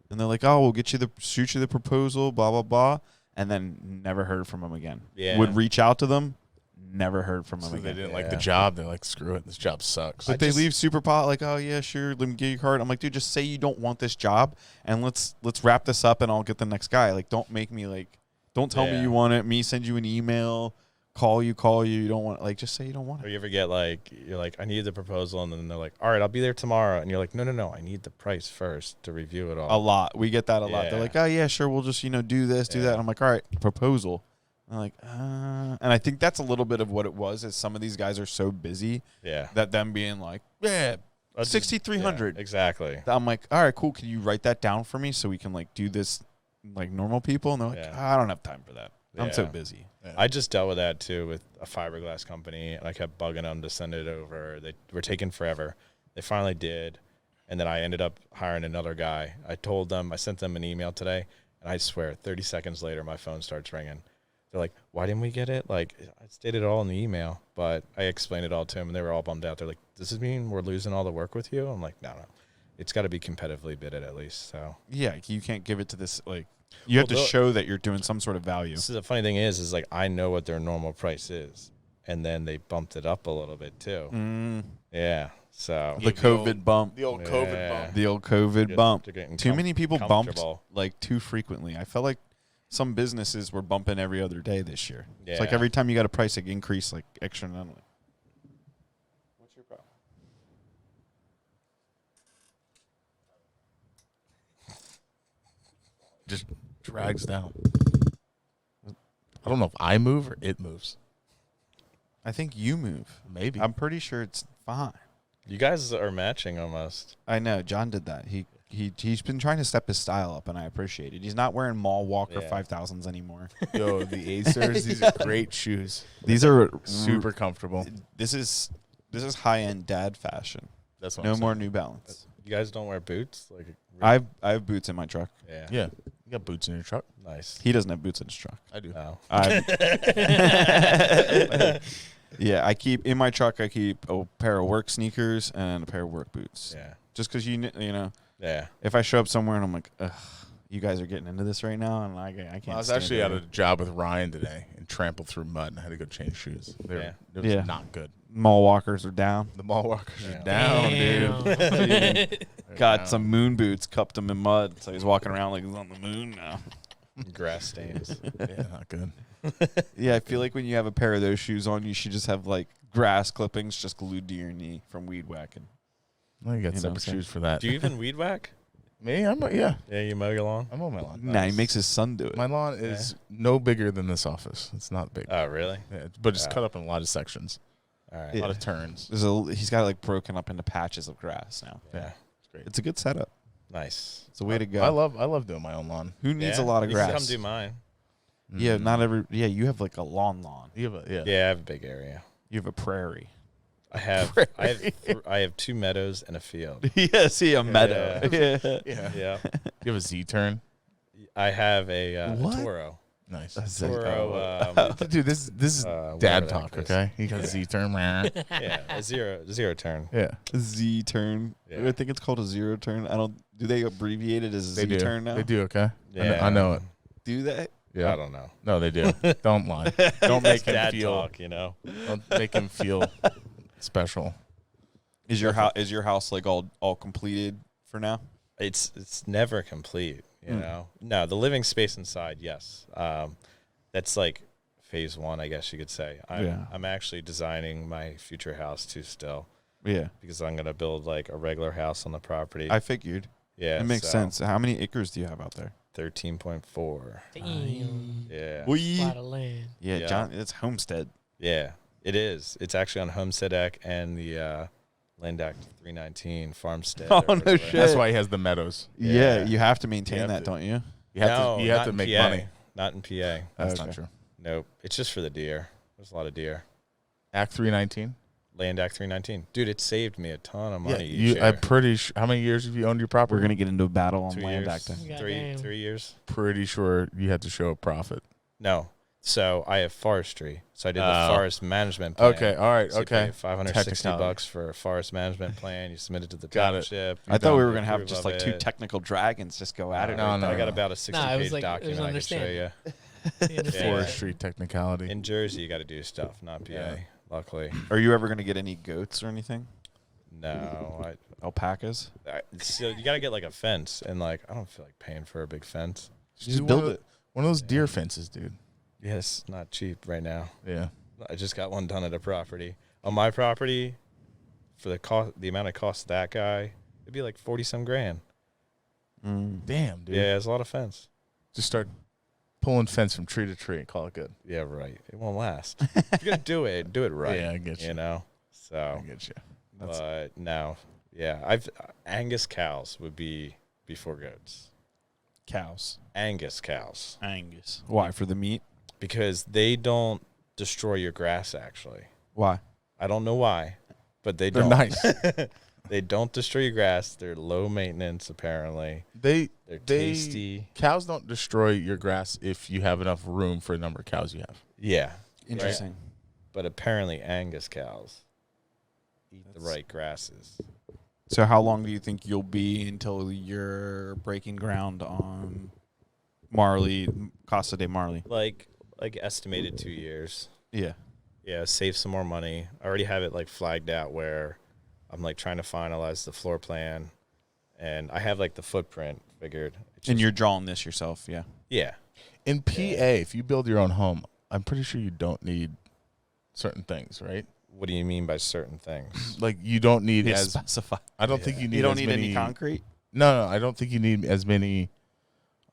And they're like, oh, we'll shoot you the proposal, blah, blah, blah. And then never heard from them again. Yeah. Would reach out to them, never heard from them So they again. didn't like the Yeah. job. They're like, screw it. This job sucks. But they leave super pot like, oh yeah, sure, let me get your card. I'm like, dude, just say you don't want this job, and let's wrap this up, and I'll get the next guy. Like, don't make me don't tell me Yeah. you want it. Me send you an email, call you. You don't want it. Like, just say you don't want or it. you ever get you're like, I need the proposal, and then they're like, all right, I'll be there tomorrow, and you're like, no, I need the price first to review it all. A lot. We get that a lot. They're Yeah. like, oh yeah, sure, we'll just do this, do that. Yeah. And I'm like, all right, proposal. And I'm like, and I think that's a little bit of what it was. Is some of these guys are so busy Yeah, that them being like, yeah, I'll just- 6,300. yeah, exactly. I'm like, all right, cool. Can you write that down for me so we can do this like normal people? And they're like, Yeah. I don't have time for that. I'm so Yeah. busy. I just dealt with that too with a fiberglass company, and I kept bugging them to send it over. They were taking forever. They finally did, and then I ended up hiring another guy. I sent them an email today, and I swear, 30 seconds later, my phone starts ringing. They're like, why didn't we get it? Like, I stated it all in the email, but I explained it all to them, and they were all bummed out. They're like, does this mean we're losing all the work with you? I'm like, no. It's got to be competitively bidded at least. So Yeah, you can't give it to this, like, you have to show that you're doing some sort of value. So the funny thing is like, I know what their normal price is, and then they bumped it up a little bit too. Yeah. So The COVID bump. The old COVID bump. The old COVID bump. Too many people bumped comfortable. like too frequently. I felt like some businesses were bumping every other day this year. It's like Yeah. every time you got a price increase, like extraordinarily. What's your problem? Just drags down. I don't know if I move or it moves. I think you move. Maybe. I'm pretty sure it's fine. You guys are matching almost. I know. John did that. He's been trying to step his style up, and I appreciate it. He's not wearing Mall Walker 5000s anymore. Yo, the Acers, these are great shoes. These are Super comfortable. This is high-end dad fashion. That's what No I'm more saying. New Balance. You guys don't wear boots? Like I have boots in my truck. Yeah. Yeah. You got boots in your truck? Nice. He doesn't have boots in his truck. I do. No. Yeah, I keep in my truck. I keep a pair of work sneakers and a pair of work boots. Yeah. Just because you know, Yeah. if I show up somewhere and I'm like, ugh, you guys are getting into this right now, and I can't. I was stand actually it. at a job with Ryan today and trampled through mud and I had to go change shoes. It was not good. Mall walkers are down. The mall walkers Yeah. are down, dude. They're Got down. some moon boots, cupped them in mud, so he's walking around like he's on the moon now. Grass stains. Yeah, not good. Yeah, I feel like when you have a pair of those shoes on, you should just have like grass clippings just glued to your knee from weed whacking. Well, you got You know what I'm separate saying? shoes for that. Do you even weed whack? Me? Yeah. Yeah, you mow your lawn? I'm on my lawn. Nah, he makes his son do it. My lawn is no bigger than this office. It's not big. Oh, really? Yeah, but it's Oh. cut up in a lot of sections, All right. a lot of turns. He's got it like broken up into patches of grass now. Yeah. It's great. It's a good setup. Nice. It's a way to go. I love doing my own lawn. Who needs Yeah? a lot of You can grass? come do mine. Yeah, Mm. not every. Yeah, you have like a lawn. You have a, yeah. Yeah, I have a big area. You have a prairie. I have I have 2 meadows and a field. Yeah, see a meadow. Yeah. Yeah. Yeah. You have a Z-turn. I have a What? Toro. Nice. That's like- Toro. Dude, this is whatever dad that talk, is. okay? He got a Z-turn. Yeah, a zero turn. Yeah. Z turn. Yeah. I think it's called a zero turn. I don't. Do they abbreviate it as a They Z do. turn now? They do, okay? Yeah. I know it. Do they? Yeah. I don't know. No, they do. Don't lie. Don't make him Dad feel. talk, you know. Don't make him feel special. Is your house like all completed for now? It's never complete, you Mm. know. No, the living space inside, yes. That's like phase 1, I guess you could say. I'm actually designing my future house too still, Yeah, because I'm gonna build like a regular house on the property. I figured. Yeah, It makes so sense. How many acres do you have out there? 13.4. Damn. Yeah, Lot of land. Yeah, Yeah. John. It's homestead. yeah, it is. It's actually on Homestead Act and the Land Act 319 Farmstead. Oh, or no whatever. shit. That's why he has the meadows. Yeah, Yeah. you have to maintain have that, to. don't you? You have No, to. You have not to in make PA. money. Not in PA. That's Okay. not true. Nope. It's just for the deer. There's a lot of deer. Act 319. Land Act 319. Dude, it saved me a ton of money each you. year. I'm pretty sure. How many years have you owned your property? We're gonna get into a battle on 2 land years. acting. Goddamn. 3 years. pretty sure you had to show a profit. No. So I have forestry. So I did the Oh. forest management plan. Okay. All right. So you Okay. pay $560 Technicality. for a forest management plan. You submit it to the Got it. township. I thought we were You gonna have approve just of like 2 it. technical dragons just go at it. No, right no, there. I got about a 60-page it was document I can show you. understandable. Yeah. Forestry technicality. In Jersey, you got to do stuff, not PA. Yeah. Luckily, Are you ever gonna get any goats or anything? no. Alpacas? So you got to get like a fence, and like I don't feel like paying for a big fence. Just Dude, build one of it. One of those deer fences, dude. Yeah, it's not cheap right now. Yeah. I just got one done at a property. On my property, for the amount it costs that guy, it'd be like 40 some grand. Damn, dude. Yeah, it's a lot of fence. Just start pulling fence from tree to tree and call it good. Yeah, right. It won't last. If you're gonna do it right. Yeah, I get you. You know. So, I get you. but no, yeah, Angus cows would be before goats. Cows. Angus cows, Angus. Why? For the meat? because they don't destroy your grass. Actually, Why? I don't know why, but they They're don't. nice. They don't destroy your grass. They're low maintenance, apparently. They're tasty. Cows don't destroy your grass if you have enough room for the number of cows you have. Yeah. Interesting. Right? But apparently Angus cows eat the right grasses. So how long do you think you'll be until you're breaking ground on Marley, Casa de Marley? Like estimated 2 years. Yeah. Yeah, save some more money. I already have it like flagged out where I'm like trying to finalize the floor plan, and I have like the footprint figured. And you're drawing this yourself, yeah. Yeah. In PA, if you build your own home, I'm pretty sure you don't need certain things, right? What do you mean by certain things? Like you don't need as specify. I don't think you need. You don't as need many, any concrete. No, I don't think you need as many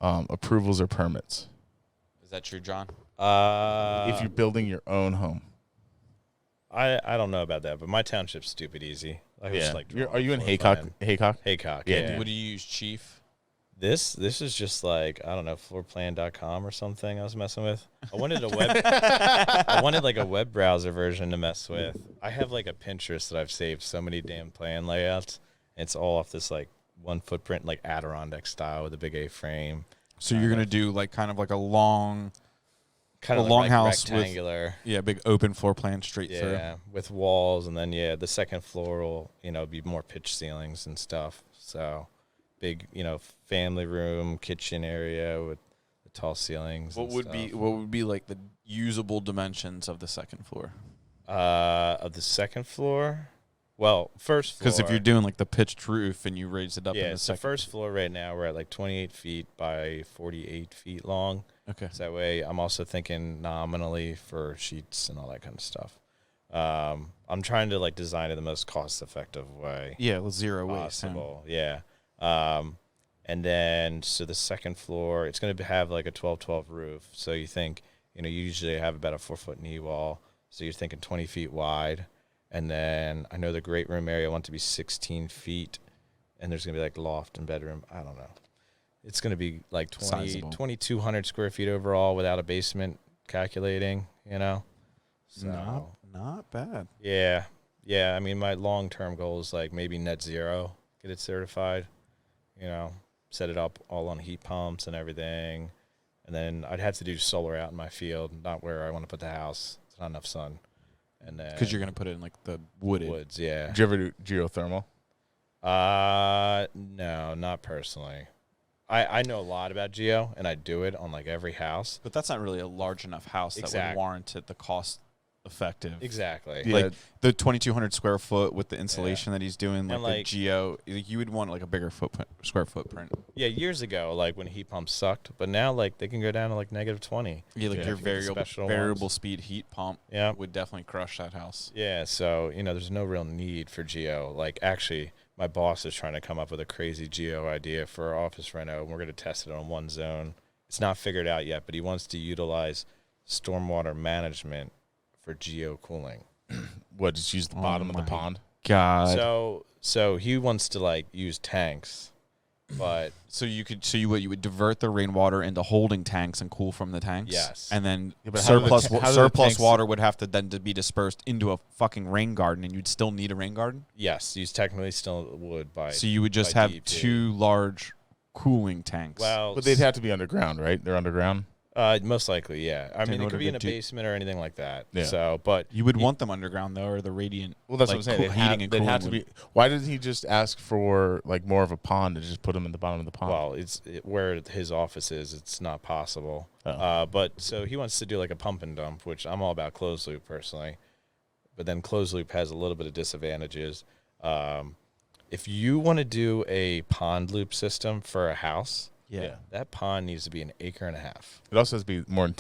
approvals or permits Is that true, John? if you're building your own home. I don't know about that, but my township's stupid easy. I just like Are you in floor Haycock? plan. Haycock? Haycock, Yeah, yeah. What do you use, Chief? This is just like, I don't know, floorplan.com or something I was messing with. I wanted like a web browser version to mess with. I have like a Pinterest that I've saved so many damn plan layouts. It's all off this like one footprint, like Adirondack style with a big A-frame. So you're gonna do like kind of like a long, Kind of a long like house with rectangular. big open floor plan straight through. Yeah, with walls, and then the second floor will be more pitch ceilings and stuff. So big family room, kitchen area with the tall ceilings. What would be like the usable dimensions of the second floor? Of the second floor? Well, first floor. Because if you're doing like the pitched roof and you raise it up, in the so second first floor right now we're at like 28 feet by 48 feet long. Okay. So that way I'm also thinking nominally for sheets and all that kind of stuff. I'm trying to like design it the most cost-effective way. Yeah, with zero waste. Possible. Yeah. And then so the second floor, it's going to have like a 12-12 roof. So you think, you usually have about a 4-foot knee wall. So you're thinking 20 feet wide. And then I know the great room area I want to be 16 feet. And there's going to be like loft and bedroom. I don't know. It's going to be like 2,200 square feet overall without a basement calculating, So Not bad. yeah. Yeah. I mean, my long-term goal is like maybe net zero, get it certified, set it up all on heat pumps and everything. And then I'd have to do solar out in my field, not where I want to put the house. It's not enough sun. And then Because you're going to put it in like the woods, yeah. Did you ever do geothermal? No, not personally. I know a lot about geo, and I do it on like every house. But that's not really a large enough house that would warrant it the cost effective. Exactly. Yeah. Like the 2,200 square foot with the insulation that he's doing, like, like the geo, you would want like a bigger square footprint. Yeah, years ago, like when heat pumps sucked, but now like they can go down to like -20. Yeah, like your if you get the special variable ones. speed heat pump would definitely crush that house. Yeah, so there's no real need for geo. Like actually, my boss is trying to come up with a crazy geo idea for our office reno, and we're going to test it on one zone. It's not figured out yet, but he wants to utilize stormwater management for geo cooling. What, just use the bottom of the pond? God. So he wants to like use tanks, but you would divert the rainwater into holding tanks and cool from the tanks. Yes. And then Yeah, but how do the surplus tanks- water would have to then to be dispersed into a fucking rain garden, and you'd still need a rain garden. yes, you technically still would by. So you would just by have DEP. 2 large cooling tanks. Well, But they'd have to be underground, right? They're underground. most likely, yeah. I mean, it order could be in to a do- basement or anything like that. Yeah. So, but you would want them underground though, or the radiant. Well, that's like, what I'm saying. heating and They'd cooling have to be. Why did he just ask for like more of a pond and just put them in the bottom of the pond? well, where his office is, it's not possible. Oh. But so he wants to do like a pump and dump, which I'm all about closed loop personally. But then closed loop has a little bit of disadvantages. If you want to do a pond loop system for a house, Yeah. that pond needs to be 1.5 acres. It also has to be more than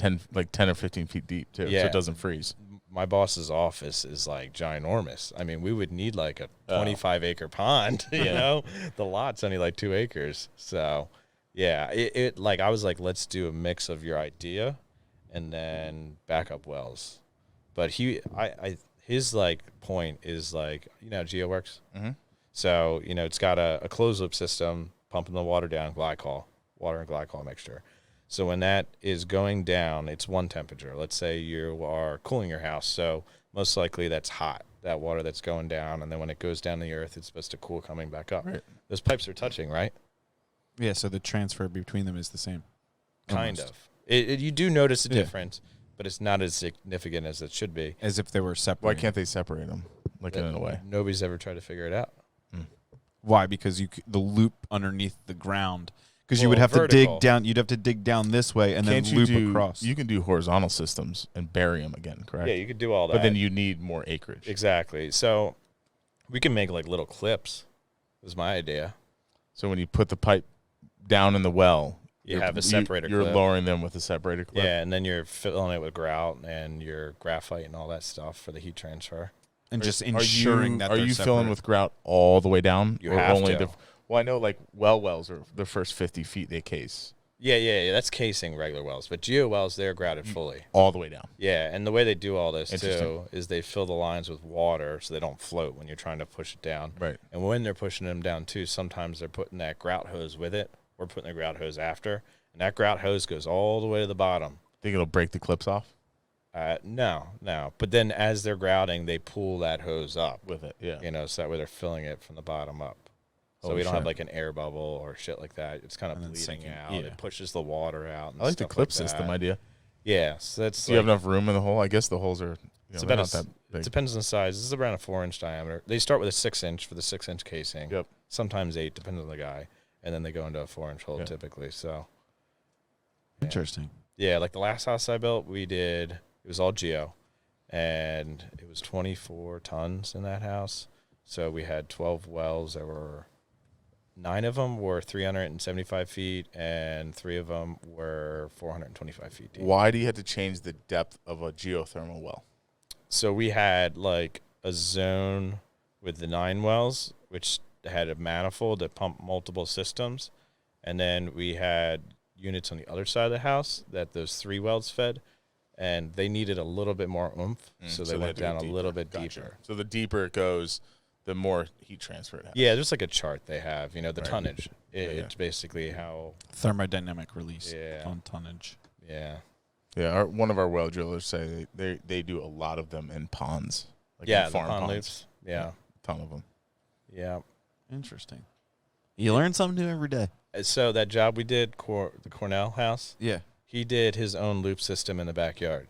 10 or 15 feet deep too, so Yeah. it doesn't freeze. My boss's office is like ginormous. I mean, we would need like a 25-acre pond, The lot's only like 2 acres. So, yeah, it like I was like, let's do a mix of your idea and then backup wells. But his like point is like, how Geo works? Mhm. So, it's got a closed loop system pumping the water down, water and glycol mixture. So when that is going down, it's one temperature. Let's say you are cooling your house, so most likely that's hot. that water that's going down, and then when it goes down the earth, it's supposed to cool coming back up. Right. Those pipes are touching, right? Yeah, so the transfer between them is the same. Kind Almost. of. You do notice a Yeah. difference, but it's not as significant as it should be. As if they were separate. Why can't they separate them? Like in a way. Nobody's ever tried to figure it out. Why? Because the loop underneath the ground. Because you Well, would have vertical. to dig down. You'd have to dig down this way and Can't then you loop do, across. You can do horizontal systems and bury them again, correct? Yeah, you could do all that. But then you need more acreage. Exactly. So we can make like little clips. Was my idea. So when you put the pipe down in the well, You have a separator You're clip. lowering them with a separator clip. Yeah, and then you're filling it with grout and your graphite and all that stuff for the heat transfer. and just ensuring that Are they're you filling separate. with grout all the way down? You or have only to. Well, I know like wells are the first 50 feet they case Yeah. That's casing regular wells, but geo wells they're grouted fully. all the way down. Yeah, and the way they do all this Interesting. too is they fill the lines with water so they don't float when you're trying to push it down. Right. And when they're pushing them down too, sometimes they're putting that grout hose with it. We're putting the grout hose after, and that grout hose goes all the way to the bottom. Think it'll break the clips off No. But then as they're grouting, they pull that hose up. with it. Yeah. So that way they're filling it from the bottom up. So Holy we don't have shit. like an air bubble or shit like that. It's kind of And then bleeding sinking, out. yeah. It pushes the water out. And I like the stuff clip that. system idea. Yeah, so that's Do you have enough room in the hole? I guess the holes are It's they're about not a, that big. it depends on the size. This is around a 4-inch diameter. They start with a 6-inch for the 6-inch casing. Yep. Sometimes 8, depends on the guy, and then they go into a 4-inch hole Yeah. typically. So yeah. Interesting. Yeah, like the last house I built, it was all geo, and it was 24 tons in that house. So we had 12 wells. There were 9 of them were 375 feet, and 3 of them were 425 feet deep. Why do you have to change the depth of a geothermal well? So we had like a zone with the 9 wells, which had a manifold that pumped multiple systems. And then we had units on the other side of the house that those 3 wells fed. And they needed a little bit more oomph. So they had went to go down a deeper. little bit Gotcha. deeper. So the deeper it goes, the more heat transfer it has. Yeah, there's like a chart they have, the Right. tonnage. Yeah. It's basically how, Thermodynamic release Yeah. on tonnage. yeah. Yeah, one of our well drillers say they do a lot of them in ponds. Like Yeah, in the farm pond ponds. loops. Yeah. Ton of them. Yeah. Interesting. You learn something new every day. So that job we did, the Cornell house, Yeah. he did his own loop system in the backyard,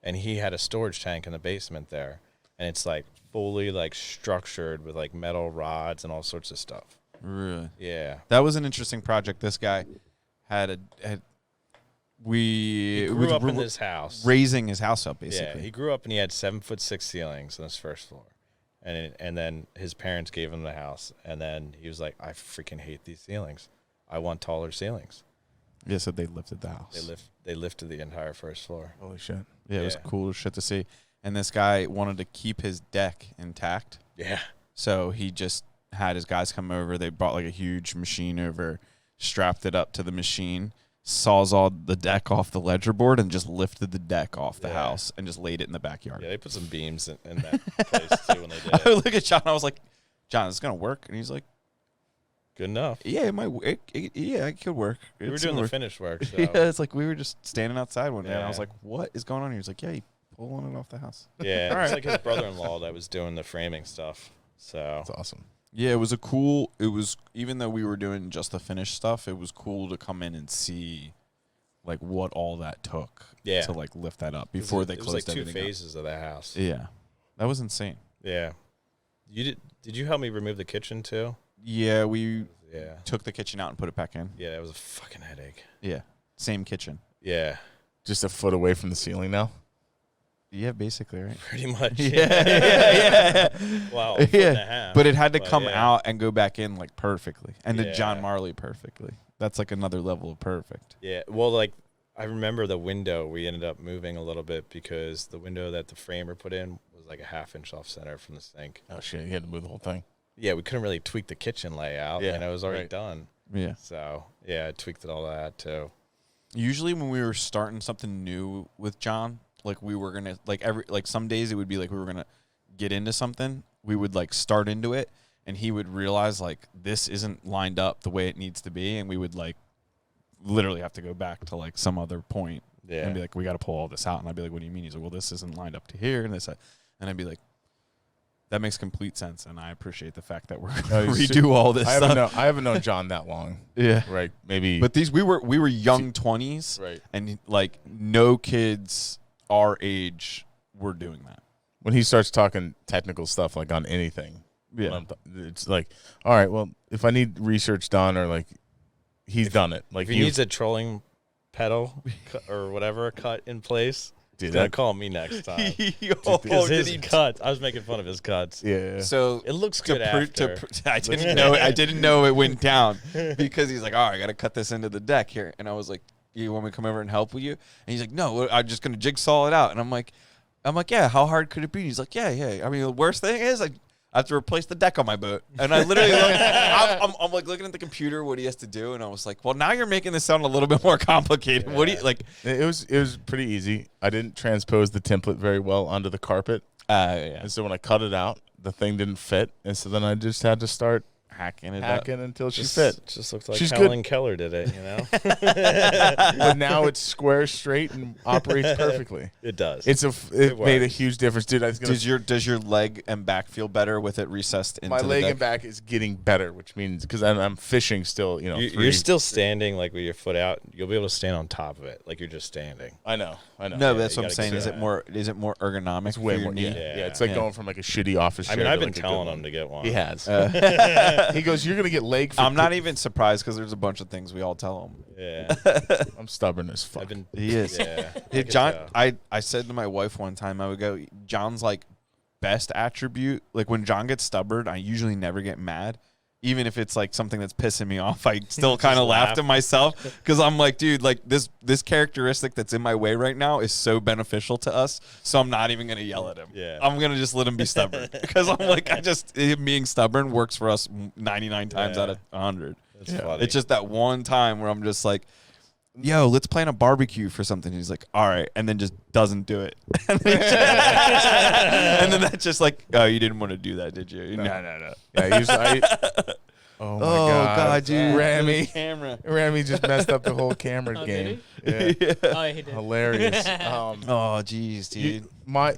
and he had a storage tank in the basement there, and it's like fully like structured with like metal rods and all sorts of stuff. Really. Yeah. That was an interesting project. This guy He grew up in this house. raising his house up Yeah, basically. he grew up and he had 7'6" ceilings on his first floor, and then his parents gave him the house, and then he was like, I freaking hate these ceilings. I want taller ceilings. Yeah, so they lifted the house. They lifted the entire first floor. Holy shit. Yeah, it was Yeah. cool shit to see. And this guy wanted to keep his deck intact, Yeah. so he just had his guys come over. They brought like a huge machine over, strapped it up to the machine, sawzalled the deck off the ledger board, and just lifted the deck off the Yeah. house and just laid it in the backyard. Yeah, they put some beams in that place too when they did I it. look at John, I was like, John, is this gonna work? And he's like, Good enough. yeah, it might. Yeah, it could work. We were It's doing gonna the work. finished work. So. Yeah, it's like we were just standing outside one day, and I was Yeah. like, "What is going on here?" He's like, "Yeah, he pulling it off the house." Yeah, All it's right. like his brother-in-law that was doing the framing stuff. So That's awesome. Yeah, it was a cool. It was, even though we were doing just the finished stuff, it was cool to come in and see, like, what all that took. Yeah. To like lift that up before they it was closed like 2 everything phases of the house. up. Yeah, that was insane. Yeah. Did you help me remove the kitchen too? Yeah, we Yeah. took the kitchen out and put it back in. Yeah, that was a fucking headache. Yeah, same kitchen. Yeah. Just a foot away from the ceiling now. Yeah, basically, right? Pretty much. Yeah. Wow. A foot and a half. But it had to But come yeah. out and go back in like perfectly, and to John Yeah. Marley perfectly. That's like another level of perfect. Yeah. Well, like I remember the window. We ended up moving a little bit because the window that the framer put in was like a 1/2 inch off center from the sink. Oh shit, you had to move the whole thing. Yeah, we couldn't really tweak the kitchen layout. Yeah, And it was already right. done. Yeah. So yeah, I tweaked it all that too. Usually when we were starting something new with John, like we were gonna like some days it would be like we were gonna get into something. We would like start into it, and he would realize like this isn't lined up the way it needs to be, and we would like literally have to go back to like some other point Yeah. and be like, we got to pull all this out. And I'd be like, what do you mean? He's like, well, this isn't lined up to here, and this, and I'd be like, That makes complete sense, and I appreciate the fact that we're No, going to he's redo all this stuff. I haven't known John that long. Yeah. Right. Maybe. But we were young 20s, right. and like no kids our age were doing that. When he starts talking technical stuff like on anything, Yeah. it's like, all right, well, if I need research done or like he's done it. Like if he needs a trolling pedal or whatever cut in place, dude, he's gonna call me next time. Oh, Because did his he- cuts, I was making fun of his cuts. yeah. So It looks good after. I didn't know it went down because he's like, "Oh, I got to cut this into the deck here," and I was like, "You want me to come over and help with you?" And he's like, "No, I'm just gonna jigsaw it out." And I'm like, "Yeah, how hard could it be?" And he's like, "Yeah. I mean, the worst thing is I have to replace the deck on my boat." And I literally, I'm like looking at the computer what he has to do, and I was like, "Well, now you're making this sound a little bit more complicated." Yeah. What do you like? It was pretty easy. I didn't transpose the template very well onto the carpet. Yeah, And so when I cut it out, the thing didn't fit. And so then I just had to start hacking it hacking until she Just- fit. Just looks like She's Helen Keller did it, you know? But now it's square, straight, and operates perfectly. It does. It It made a works. huge difference, dude. I was gonna, Does your leg and back feel better with it recessed into my the leg deck? and back is getting better, which means because I'm fishing still. You know, You're still standing like with your foot out. You'll be able to stand on top of it, like you're just standing. I know. No, Yeah, that's you what I'm gotta saying. get Is that. it more ergonomic? It's way for your more. knee? Yeah. It's like Yeah. going from like a shitty office I chair. mean, I've to, been like, a good telling one. him to get one. He has. He goes, "You're gonna get leg." I'm not even surprised because there's a bunch of things we all tell him. Yeah. I'm stubborn as fuck. I've been. He is. Yeah. Hey, John, I said to my wife one time, I would go, John's like best attribute. Like when John gets stubborn, I usually never get mad. Even if it's like something that's pissing me off, I still kind of laugh to myself because I'm like, dude, like this characteristic that's in my way right now is so beneficial to us. So I'm not even gonna yell at him. Yeah. I'm gonna just let him be stubborn because I'm like, him being stubborn works for us 99 times out of 100. That's funny. It's just that one time where I'm just like, yo, let's plan a barbecue for something. And he's like, all right. And then just doesn't do it. And then that's just like, oh, you didn't want to do that, did you? No. Yeah, usually. Oh my god, dude. Rami just messed up the whole camera Oh, game. did Yeah. Oh, he did. Hilarious. Oh, jeez, dude. My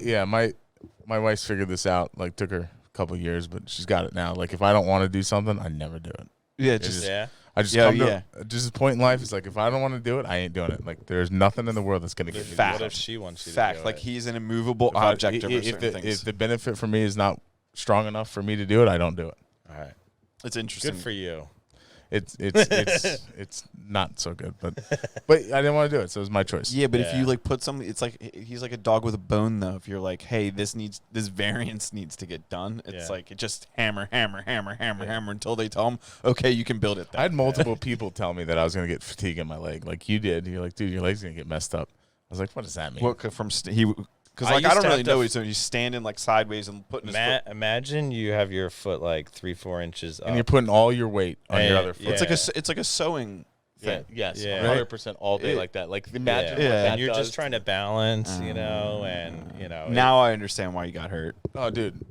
wife's figured this out. Like, took her a couple years, but she's got it now. Like, if I don't want to do something, I never do it. Yeah, It's just yeah. I just Yeah, come yeah. to just a point in life. It's like if I don't want to do it, I ain't doing it. Like there's nothing in the world that's gonna get me. to do Fact. What if something. she wants you to fact. do Like it? he's an immovable If I- object over if certain the, things. if the benefit for me is not strong enough for me to do it, I don't do it. All right. It's interesting. Good for you. It's not so good, but I didn't want to do it, so it was my choice. Yeah, but if Yeah. you like put something, it's like he's like a dog with a bone though. If you're like, hey, this variance needs to get done, it's Yeah. like it just hammer until they tell him, okay, you can build it. I had multiple people tell me that I was gonna get fatigue in my leg, like you did. You're like, dude, your leg's gonna get messed up. I was like, what does that mean? What from because I like used I don't to really have know to what he's doing. He's standing like sideways and putting his foot. Imagine you have your foot like 3-4 inches up. And you're putting all your weight on your And- other foot. yeah. It's like a sewing Yeah, thing. yes, Yeah. 100% all day It- like that. Like imagine Yeah. what that and you're does just trying to balance, you know, and you know. Now I understand why you got hurt. Oh, dude.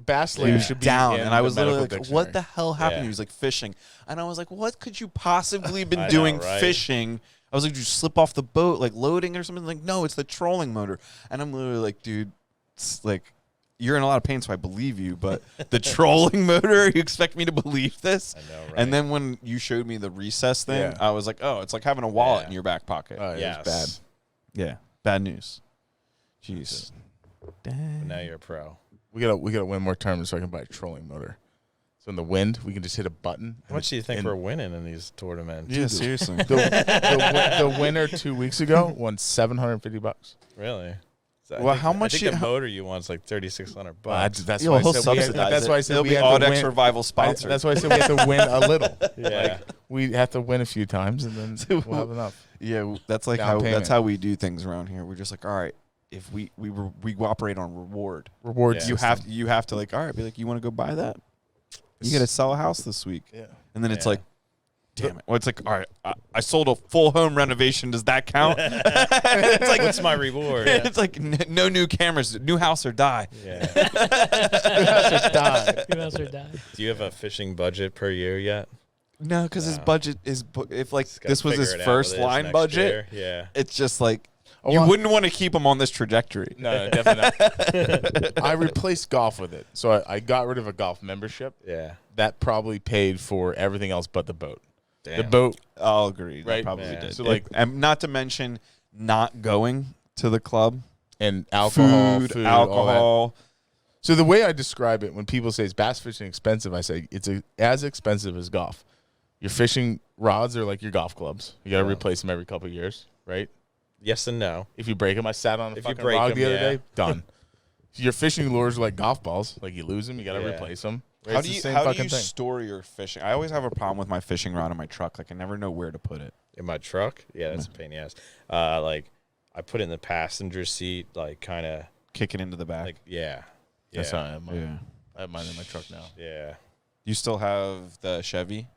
Bass He leg was should be down, in and I the was literally medical like, "What the dictionary. hell happened?" Yeah. He was like, "Fishing," and I was like, "What could you possibly been I know, doing right? fishing?" I was like, "Did you slip off the boat, like loading or something?" Like, no, it's the trolling motor. And I'm literally like, "Dude, it's like you're in a lot of pain, so I believe you, but the trolling motor, you expect me to believe this?" I know, right? And then when you showed me the recess thing, Yeah. I was like, "Oh, it's like having a wallet Yeah. in your back pocket." Oh, it yes. was bad. Yeah, bad news. Jeez. But now you're a pro. We gotta win more tournaments so I can buy a trolling motor. So in the wind, we can just hit a button. How much do you think and we're winning in these tournaments? Yeah, seriously. the winner 2 weeks ago won $750. Really? So Well, how much I think you- the motor you want's like $3,600 Well, bucks. that's Yo, why I he'll said we had- subsidize that's it. why I said It'll we be had to Audex win. Revival sponsored. That's why I said we have to win a little. Yeah. We have to win a few times, and then we'll have enough. Yeah, that's like Down how payment. that's how we do things around here. We're just like, all right, if we operate on reward. Rewards. Yeah. You have to like, all right, be like, you want to go buy that? You got to sell a house this week, Yeah. and then it's Yeah. like, damn it. Well, it's like, all right, I sold a full home renovation. Does that count? It's like, What's my reward? it's like no new cameras, new house or die. Yeah. Die. Who else would die? Do you have a fishing budget per year yet? No, because his No. budget is if like Just gotta this was his figure it out first with his line next budget. year. Yeah. It's just like Oh, You well, wouldn't want to keep them on this trajectory. No, definitely not. I replaced golf with it. So I got rid of a golf membership. Yeah. That probably paid for everything else but the boat. Damn. The boat, I'll agree. That Right? probably Yeah. did. So, like- and not to mention not going to the club. and alcohol, food, all that. alcohol. So the way I describe it, when people say is bass fishing expensive, I say it's as expensive as golf. Your fishing rods are like your golf clubs. You got to replace them every couple of years, right? Yes and no. If you break them, I sat on a If you fucking break log them, the other yeah. day, done. Your fishing lures are like golf balls. Like you lose them, you got to Yeah. replace them. Right? How It's do the you same how do fucking you thing. store your fishing? I always have a problem with my fishing rod in my truck. Like I never know where to put it. In my truck? Yeah, that's a pain in the ass. Like, I put it in the passenger seat, like, kind of, Kick it into the back. like, yeah. That's how I have mine. yeah. I have mine in my truck now. Yeah. You still have the Chevy,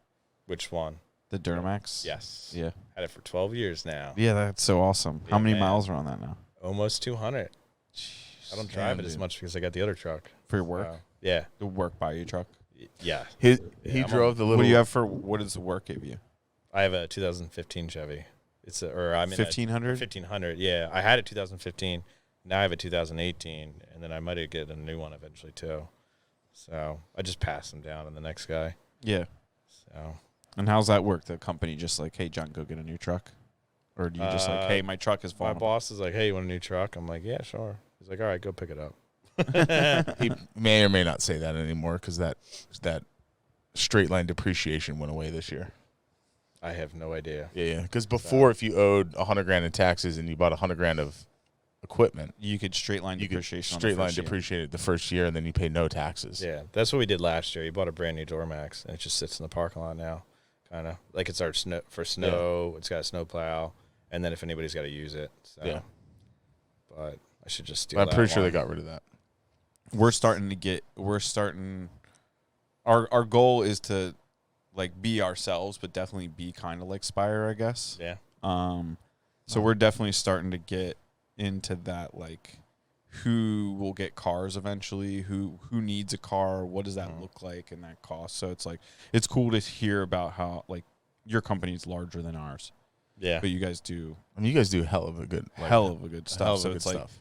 Which one? the Duramax? Yes. Yeah. Had it for 12 years now. Yeah, that's so awesome. How Yeah, many man. miles are on that now? Almost 200. I don't drive it as dude. much because I got the other truck. For your work? Yeah. The work by your truck? Yeah. He I'm drove the little. What do you have for, what does the work give you? I have a 2015 Chevy. It's I'm in 1500? 1500. Yeah. I had a 2015. Now I have a 2018, and then I might get a new one eventually too. So I just passed him down to the next guy. Yeah. So And how's that work? The company just like, hey, John, go get a new truck? Or do you just like, hey, my truck is my falling apart? boss is like, "Hey, you want a new truck?" I'm like, "Yeah, sure." He's like, "All right, go pick it up." He may or may not say that anymore because that straight line depreciation went away this year. I have no idea. Yeah. Because before, if you owed $100,000 in taxes and you bought $100,000 of equipment, You could straight line you could depreciation. straight on the line first year. depreciate it the first year, and then you pay no taxes. Yeah, that's what we did last year. He bought a brand new Dormax, and it just sits in the parking lot now, kind of like it's our snow for snow. It's got a snow plow, and then if anybody's got to use it. So. Yeah. But I should just do. I'm that pretty sure they one. got rid of that. Our goal is to like be ourselves, but definitely be kind of like Spire, I guess. Yeah. So we're definitely starting to get into that, like who will get cars eventually, who needs a car, what does that look like, and that cost. So it's like it's cool to hear about how like your company's larger than ours, Yeah. but you guys do I mean, you guys do hell of a good good stuff. hell of a So good it's like stuff.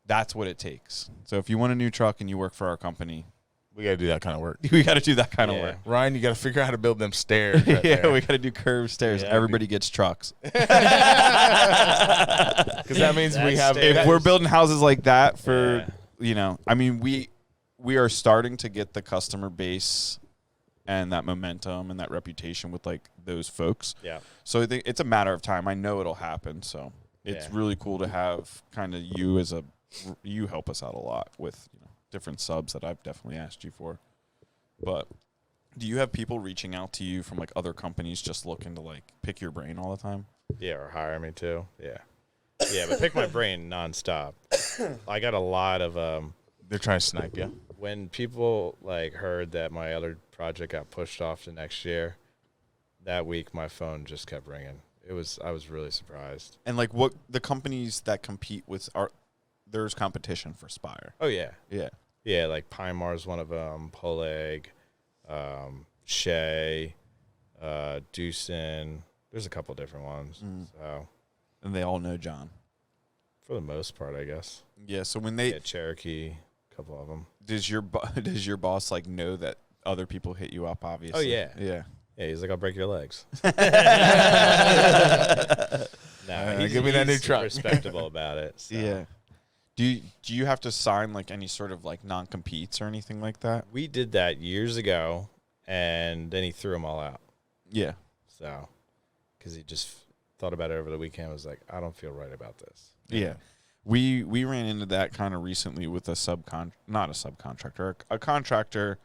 that's what it takes. So if you want a new truck and you work for our company, We got to do that kind of work. we got to do that kind of Yeah. work. Ryan, you got to figure out how to build them stairs. Right Yeah, there. we got to do curved stairs. Yeah, Everybody gets trucks. Because that means we That's have. stairs. If we're building houses like that for, Yeah. you know, I mean, we are starting to get the customer base and that momentum and that reputation with like those folks. Yeah. So I think it's a matter of time. I know it'll happen. So it's Yeah. really cool to have kind of you help us out a lot with, you know, different subs that I've definitely asked you for. But do you have people reaching out to you from like other companies just looking to like pick your brain all the time? Yeah, or hire me too. Yeah. Yeah, but pick my brain nonstop. I got a lot of They're trying to snipe you. when people like heard that my other project got pushed off to next year. That week, my phone just kept ringing. I was really surprised. And like what the companies that compete with there's competition for Spire. Oh yeah, Yeah. yeah. Like Pine Mar's one of them. Poleg, Shea, Deucin. There's a couple different ones. So And they all know John. for the most part, I guess. Yeah. So when they Yeah, Cherokee, a couple of them. does your boss like know that other people hit you up? Obviously. Oh, yeah. Yeah. Yeah, he's like, I'll break your legs. Give me that new he's truck. Respectable about it. So. Yeah. Do you have to sign like any sort of like non-competes or anything like that? We did that years ago, and then he threw them all out. Yeah. So, because he just thought about it over the weekend, was like, I don't feel right about this. Yeah. We ran into that kind of recently with a not a subcontractor, a contractor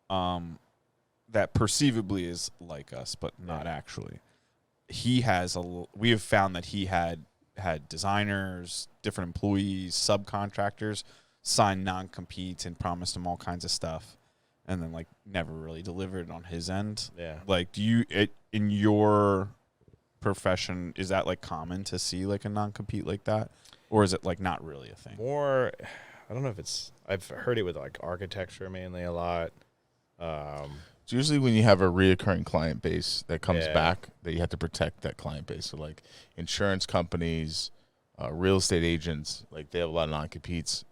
that perceivably is like us, but not actually. We have found that he had designers, different employees, subcontractors sign non-competes and promised him all kinds of stuff, and then like never really delivered on his end. Yeah. Like, in your profession, is that like common to see like a non-compete like that, or is it like not really a thing? More, I don't know if it's, I've heard it with like architecture mainly a lot. It's usually when you have a reoccurring client base that comes Yeah. back that you have to protect that client base. So like insurance companies, real estate agents, like they have a lot of non-competes.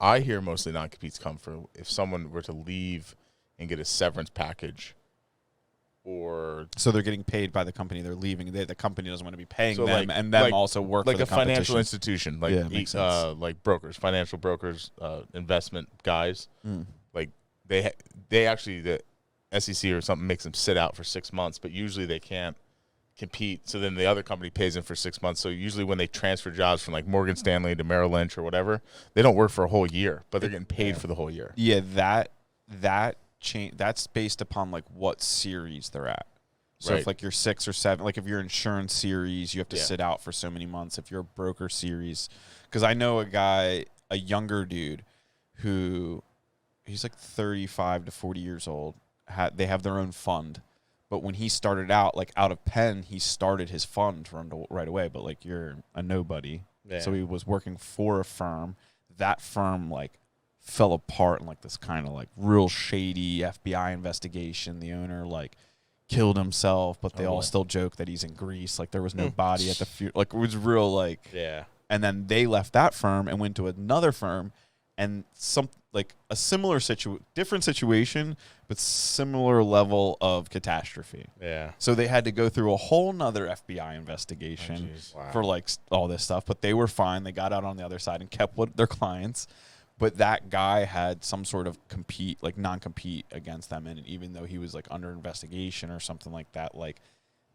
I hear mostly non-competes come for if someone were to leave and get a severance package, or So they're getting paid by the company they're leaving. The company doesn't want to be paying So them, like- and them like- also work like for a the competition. financial institution, like Yeah, makes sense. like brokers, financial brokers, investment guys. Mm. Like they actually the SEC or something makes them sit out for 6 months, but usually they can't compete. So then the other company pays them for 6 months. So usually when they transfer jobs from like Morgan Stanley to Merrill Lynch or whatever, they don't work for a whole year, but they're getting paid for the whole year. Yeah, that change. That's based upon like what series they're at. So Right. if like you're 6 or 7, like if you're insurance series, you have to Yeah. sit out for so many months. If you're a broker series, because I know a guy, a younger dude, who he's like 35 to 40 years old. They have their own fund, but when he started out, like out of Penn, he started his fund right away. But like you're a nobody, Yeah. so he was working for a firm. That firm like fell apart in like this kind of like real shady FBI investigation. The owner like killed himself, but they Oh, all boy. still joke that he's in Greece. Like there was no body at the funeral. Like it was real like. Yeah. And then they left that firm and went to another firm, and some like a similar different situation, but similar level of catastrophe. Yeah. So they had to go through a whole nother FBI investigation Wow. for like all this stuff, but they were fine. They got out on the other side and kept what their clients. But that guy had some sort of non-compete against them, and even though he was like under investigation or something like that, like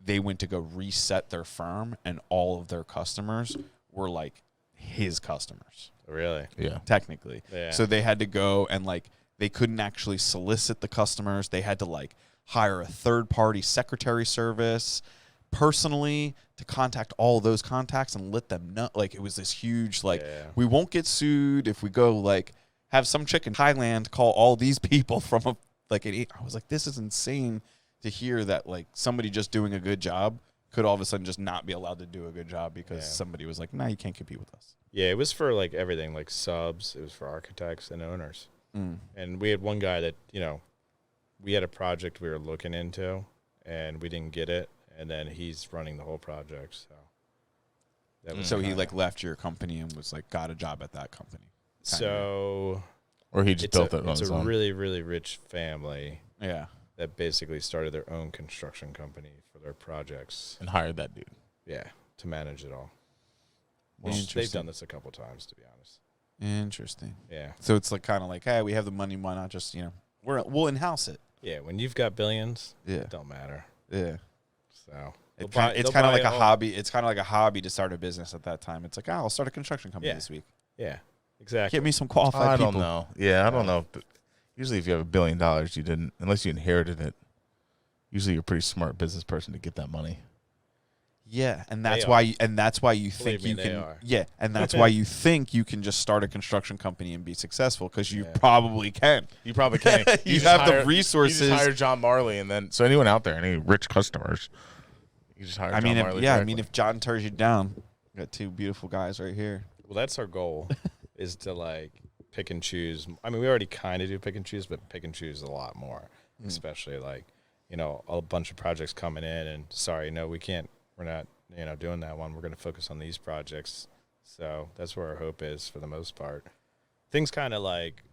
they went to go reset their firm, and all of their customers were like his customers, Really? Yeah. technically. Yeah. So they had to go and like they couldn't actually solicit the customers. They had to like hire a third-party secretary service personally to contact all those contacts and let them know. Like it was this huge like we won't get sued if we go like have some chick in Thailand call all these people from a like an. I was like, this is insane to hear that like somebody just doing a good job could all of a sudden just not be allowed to do a good job because somebody was like, nah, you can't compete with us. Yeah, it was for like everything, like subs. It was for architects and owners. And we had one guy that, you know, we had a project we were looking into, and we didn't get it, and then he's running the whole project. So that was So he kinda- like left your company and was like got a job at that company. So Or he just built it on it's his a own. really, really rich family Yeah. that basically started their own construction company for their projects. And hired that dude. Yeah, to manage it all. Interesting. They've done this a couple times, to be honest. Interesting. Yeah. So it's like kind of like, hey, we have the money. Why not just we'll in-house it? Yeah, when you've got billions, Yeah. it don't matter. Yeah. So It's they'll kind of buy like a all- hobby. It's kind of like a hobby to start a business at that time. It's like, I'll start a construction company Yeah. this week. Yeah, exactly. Get me some qualified I people. don't know. Yeah, I don't know. But usually if you have $1 billion, you didn't, unless you inherited it. Usually you're a pretty smart business person to get that money. Yeah, and that's They why. are. And that's why you think Believe me, you they can. are. Yeah, and that's why you think you can just start a construction company and be successful because you Yeah. probably can. You probably can't. You just have the hire- resources. You just hire John Marley, and then so anyone out there, any rich customers, you just hire. I mean, John Marley directly. if John turns you down, we got two beautiful guys right here. Well, that's our goal, is to like pick and choose. I mean, we already kind of do pick and choose, but pick and choose a lot more, especially like, you know, a bunch of projects coming in and sorry, no, we can't, we're not, you know, doing that one. We're going to focus on these projects. So that's where our hope is for the most part. Things kind of like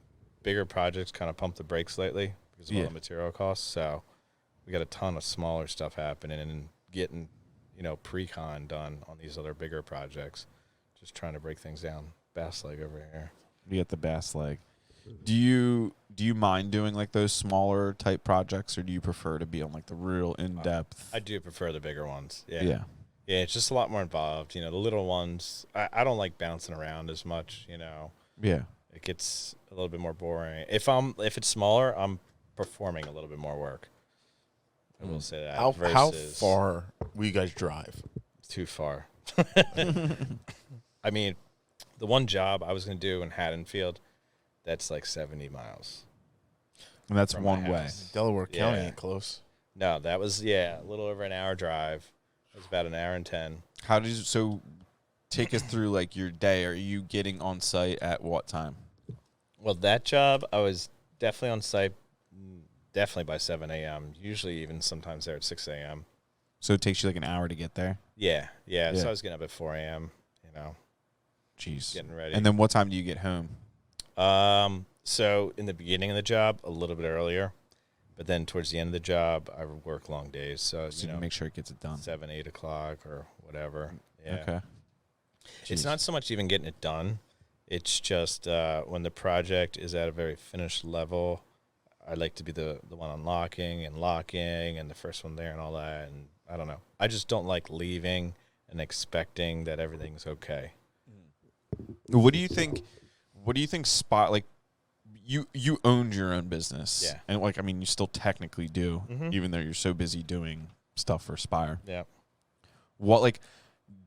bigger projects kind of pump the brakes lately because of all Yeah. the material costs. So we got a ton of smaller stuff happening and getting, you know, pre-con done on these other bigger projects. Just trying to break things down. Bass leg over here. You get the bass leg. Do you mind doing like those smaller type projects, or do you prefer to be on like the real in depth? I do prefer the bigger ones. Yeah. Yeah. Yeah, it's just a lot more involved. You know, the little ones, I don't like bouncing around as much, you know. Yeah. It gets a little bit more boring. If it's smaller, I'm performing a little bit more work. I will say that. how versus far will you guys drive? Too far. I mean, the one job I was going to do in Haddonfield, that's like 70 miles. And that's From my one way. house. Delaware County Yeah. ain't close. No, that was, a little over an hour drive. It was about an hour and 10. How did you, so take us through like your day? Are you getting on site at what time? Well, that job, I was definitely on site, definitely by 7 a.m., usually even sometimes there at 6 a.m. So it takes you like an hour to get there? Yeah. Yeah. So I was getting up at 4 a.m., you know. Jeez. getting ready. And then what time do you get home? So in the beginning of the job, a little bit earlier, but then towards the end of the job, I work long days. So, So you can make sure it gets it done. 7, 8 o'clock or whatever. Yeah. Okay. It's Jeez. not so much even getting it done. It's just when the project is at a very finished level, I like to be the one unlocking and locking and the first one there and all that. And I don't know. I just don't like leaving and expecting that everything's okay. What do you think? What do you think? Spot like you owned your own business, Yeah. and like I mean, you still technically do, even though you're so busy doing stuff for Spire. Yeah. What like?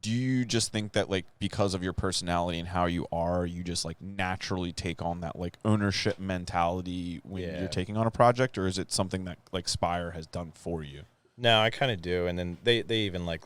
Do you just think that like because of your personality and how you are, you just like naturally take on that like ownership mentality when Yeah. you're taking on a project, or is it something that like Spire has done for you? No, I kind of do. And then they even like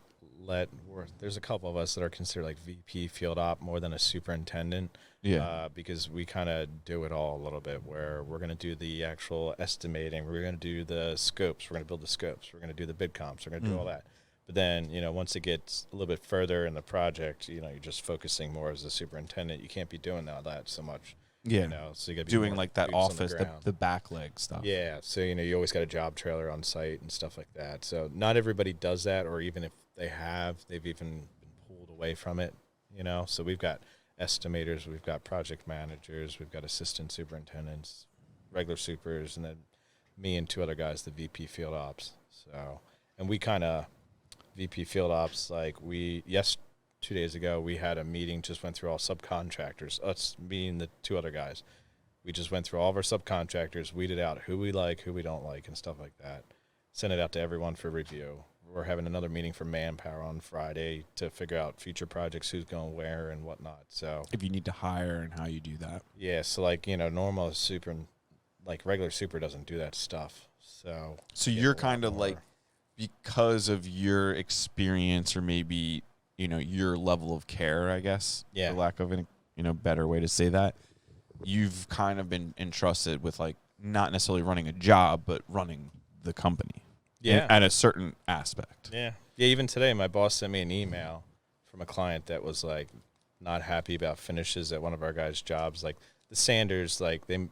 there's a couple of us that are considered like VP field op more than a superintendent. Yeah. Because we kind of do it all a little bit where we're going to do the actual estimating. We're going to do the scopes. We're going to build the scopes. We're going to do the bid comps. We're going to do all that. But then, once it gets a little bit further in the project, you're just focusing more as a superintendent. You can't be doing all that so much. Yeah. So you got to be Doing more like that boots on office, ground. the back leg stuff. Yeah, so you always got a job trailer on site and stuff like that. So not everybody does that, or even if they have, they've even been pulled away from it. So we've got estimators, we've got project managers, we've got assistant superintendents, regular supers, and then me and 2 other guys, the VP field ops. So, and we kind of VP field ops, like 2 days ago we had a meeting, just went through all subcontractors, us, me and the 2 other guys. We just went through all of our subcontractors, weeded out who we like, who we don't like, and stuff like that. Sent it out to everyone for review. We're having another meeting for Manpower on Friday to figure out future projects, who's going where and whatnot. So If you need to hire and how you do that. yeah, so normal super, like regular super doesn't do that stuff. So You're kind of like, because of your experience or maybe, your level of care, I guess, for lack of a better way to say that, you've kind of been entrusted with like not necessarily running a job, but running the company. Yeah. At a certain aspect. Yeah. Yeah, even today my boss sent me an email from a client that was like not happy about finishes at one of our guys' jobs. Like the sanders, like there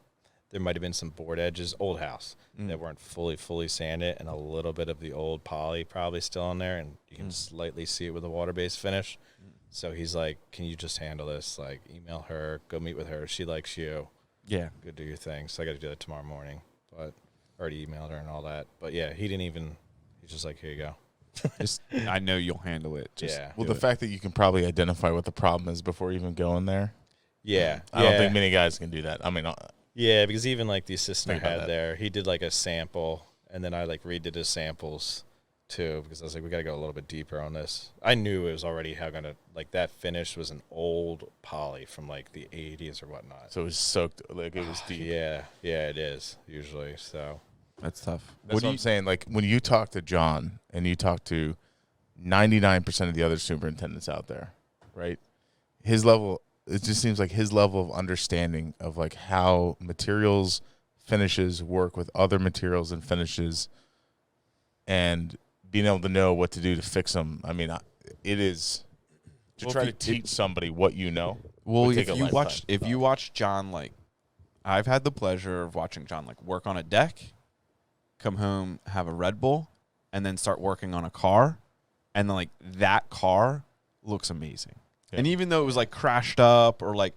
might have been some board edges, old house, that weren't fully sanded, and a little bit of the old poly probably still on there, and you can slightly see it with a water-based finish. So he's like, can you just handle this? Like, email her, go meet with her. She likes you. Yeah. Go do your thing. So I got to do that tomorrow morning. But I already emailed her and all that. But, yeah, he's just like, here you go. I know you'll handle it. Well, the fact that you can probably identify what the problem is before even going there. Yeah. I don't think many guys can do that. I mean, yeah, because even like the assistant I Think about had that. there, he did like a sample, and then I like redid his samples too, because I was like, we got to go a little bit deeper on this. I knew it was already like that finish was an old poly from like the 80s or whatnot. so it was soaked, like it was deep. Yeah, it is usually. So That's tough. That's what I'm saying. Like when you talk to John and you talk to 99% of the other superintendents out there, right? It just seems like his level of understanding of like how materials, finishes work with other materials and finishes, and being able to know what to do to fix them. I mean, it is to Well, try if to you- teach somebody what you know. Well, would if take a you lifetime. watch John, like, I've had the pleasure of watching John like work on a deck, come home, have a Red Bull, and then start working on a car, and then like that car looks amazing. Yeah. And even though it was like crashed up or like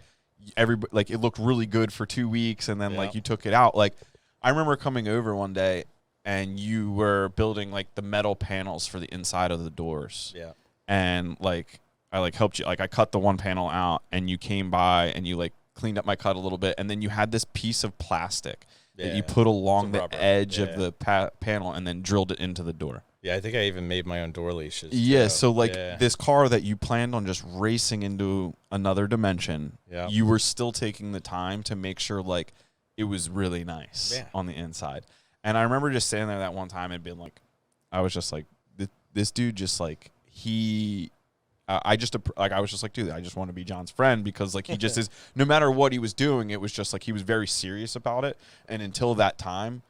everybody, like it looked really good for 2 weeks, and then like you took it out. Like I remember coming over one day, and you were building like the metal panels for the inside of the doors. yeah, And like I like helped you, like I cut the one panel out, and you came by and you like cleaned up my cut a little bit, and then you had this piece of plastic that you Yeah. put along Some the rubber. edge Yeah. of the panel and then drilled it into the door. yeah. I think I even made my own door leashes. Yeah, too. so like Yeah. this car that you planned on just racing into another dimension, Yeah. you were still taking the time to make sure like it was really nice Yeah. on the inside. And I remember just standing there that one time and being like, I was just like, this dude just like I was just like, dude, I just want to be John's friend, because like he just is, no matter what he was doing, it was just like he was very serious about it. And until that time,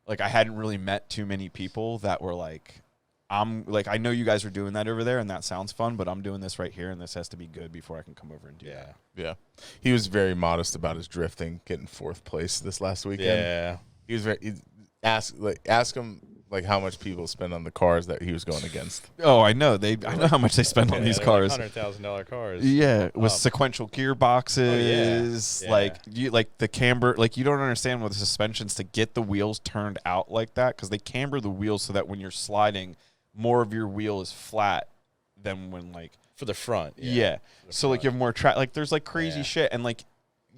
like I hadn't really met too many people that were like I'm like, I know you guys are doing that over there, and that sounds fun, but I'm doing this right here, and this has to be good before I can come over and do that. Yeah. He was very modest about his drifting, getting 4th place this last weekend. Yeah. He was ask him like how much people spend on the cars that he was going against. Oh, I know. I know how much they spend on these cars. $100,000 cars. Yeah, with sequential gearboxes, yeah. like the camber. Like, you don't understand with the suspensions to get the wheels turned out like that, because they camber the wheels so that when you're sliding, more of your wheel is flat than when like For the front. yeah. So like you have more track. Like there's like crazy Yeah. shit, and like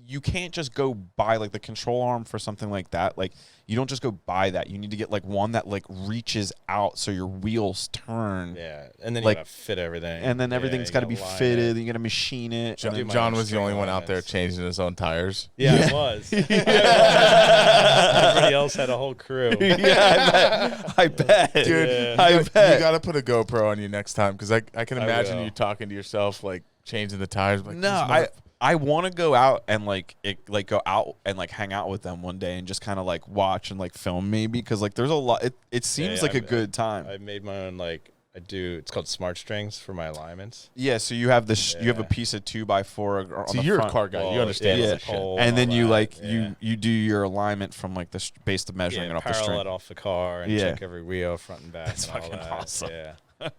you can't just go buy like the control arm for something like that. Like you don't just go buy that. You need to get like one that like reaches out so your wheels turn. Yeah. And then Like- you gotta fit everything. And then everything's you got to be gotta line fitted. it. You got to machine it. John, do my John own was the only string one out there alignments. changing his own tires. Yeah, Yeah. it was. Everybody else had a whole crew. Yeah, I bet. Dude, Yeah. I bet. you got to put a GoPro on you next time, because I can I imagine will. you talking to yourself, like changing the tires. Like, No, I want to go out and go out and like hang out with them one day and just kind of like watch and like film maybe, because like there's a lot. It seems Yeah, like a I'm- good time. I made my own, like, it's called smart strings for my alignments. Yeah, so you have this. You have a Yeah. piece of 2x4 on See, the you're front. a car guy. you Well, understand yeah, all the this shit. pole and then all you that, like yeah. you do your alignment from like the based of measuring it off the parallel string. it off the car and Yeah. check every wheel front and back. That's and all fucking that. awesome. Yeah,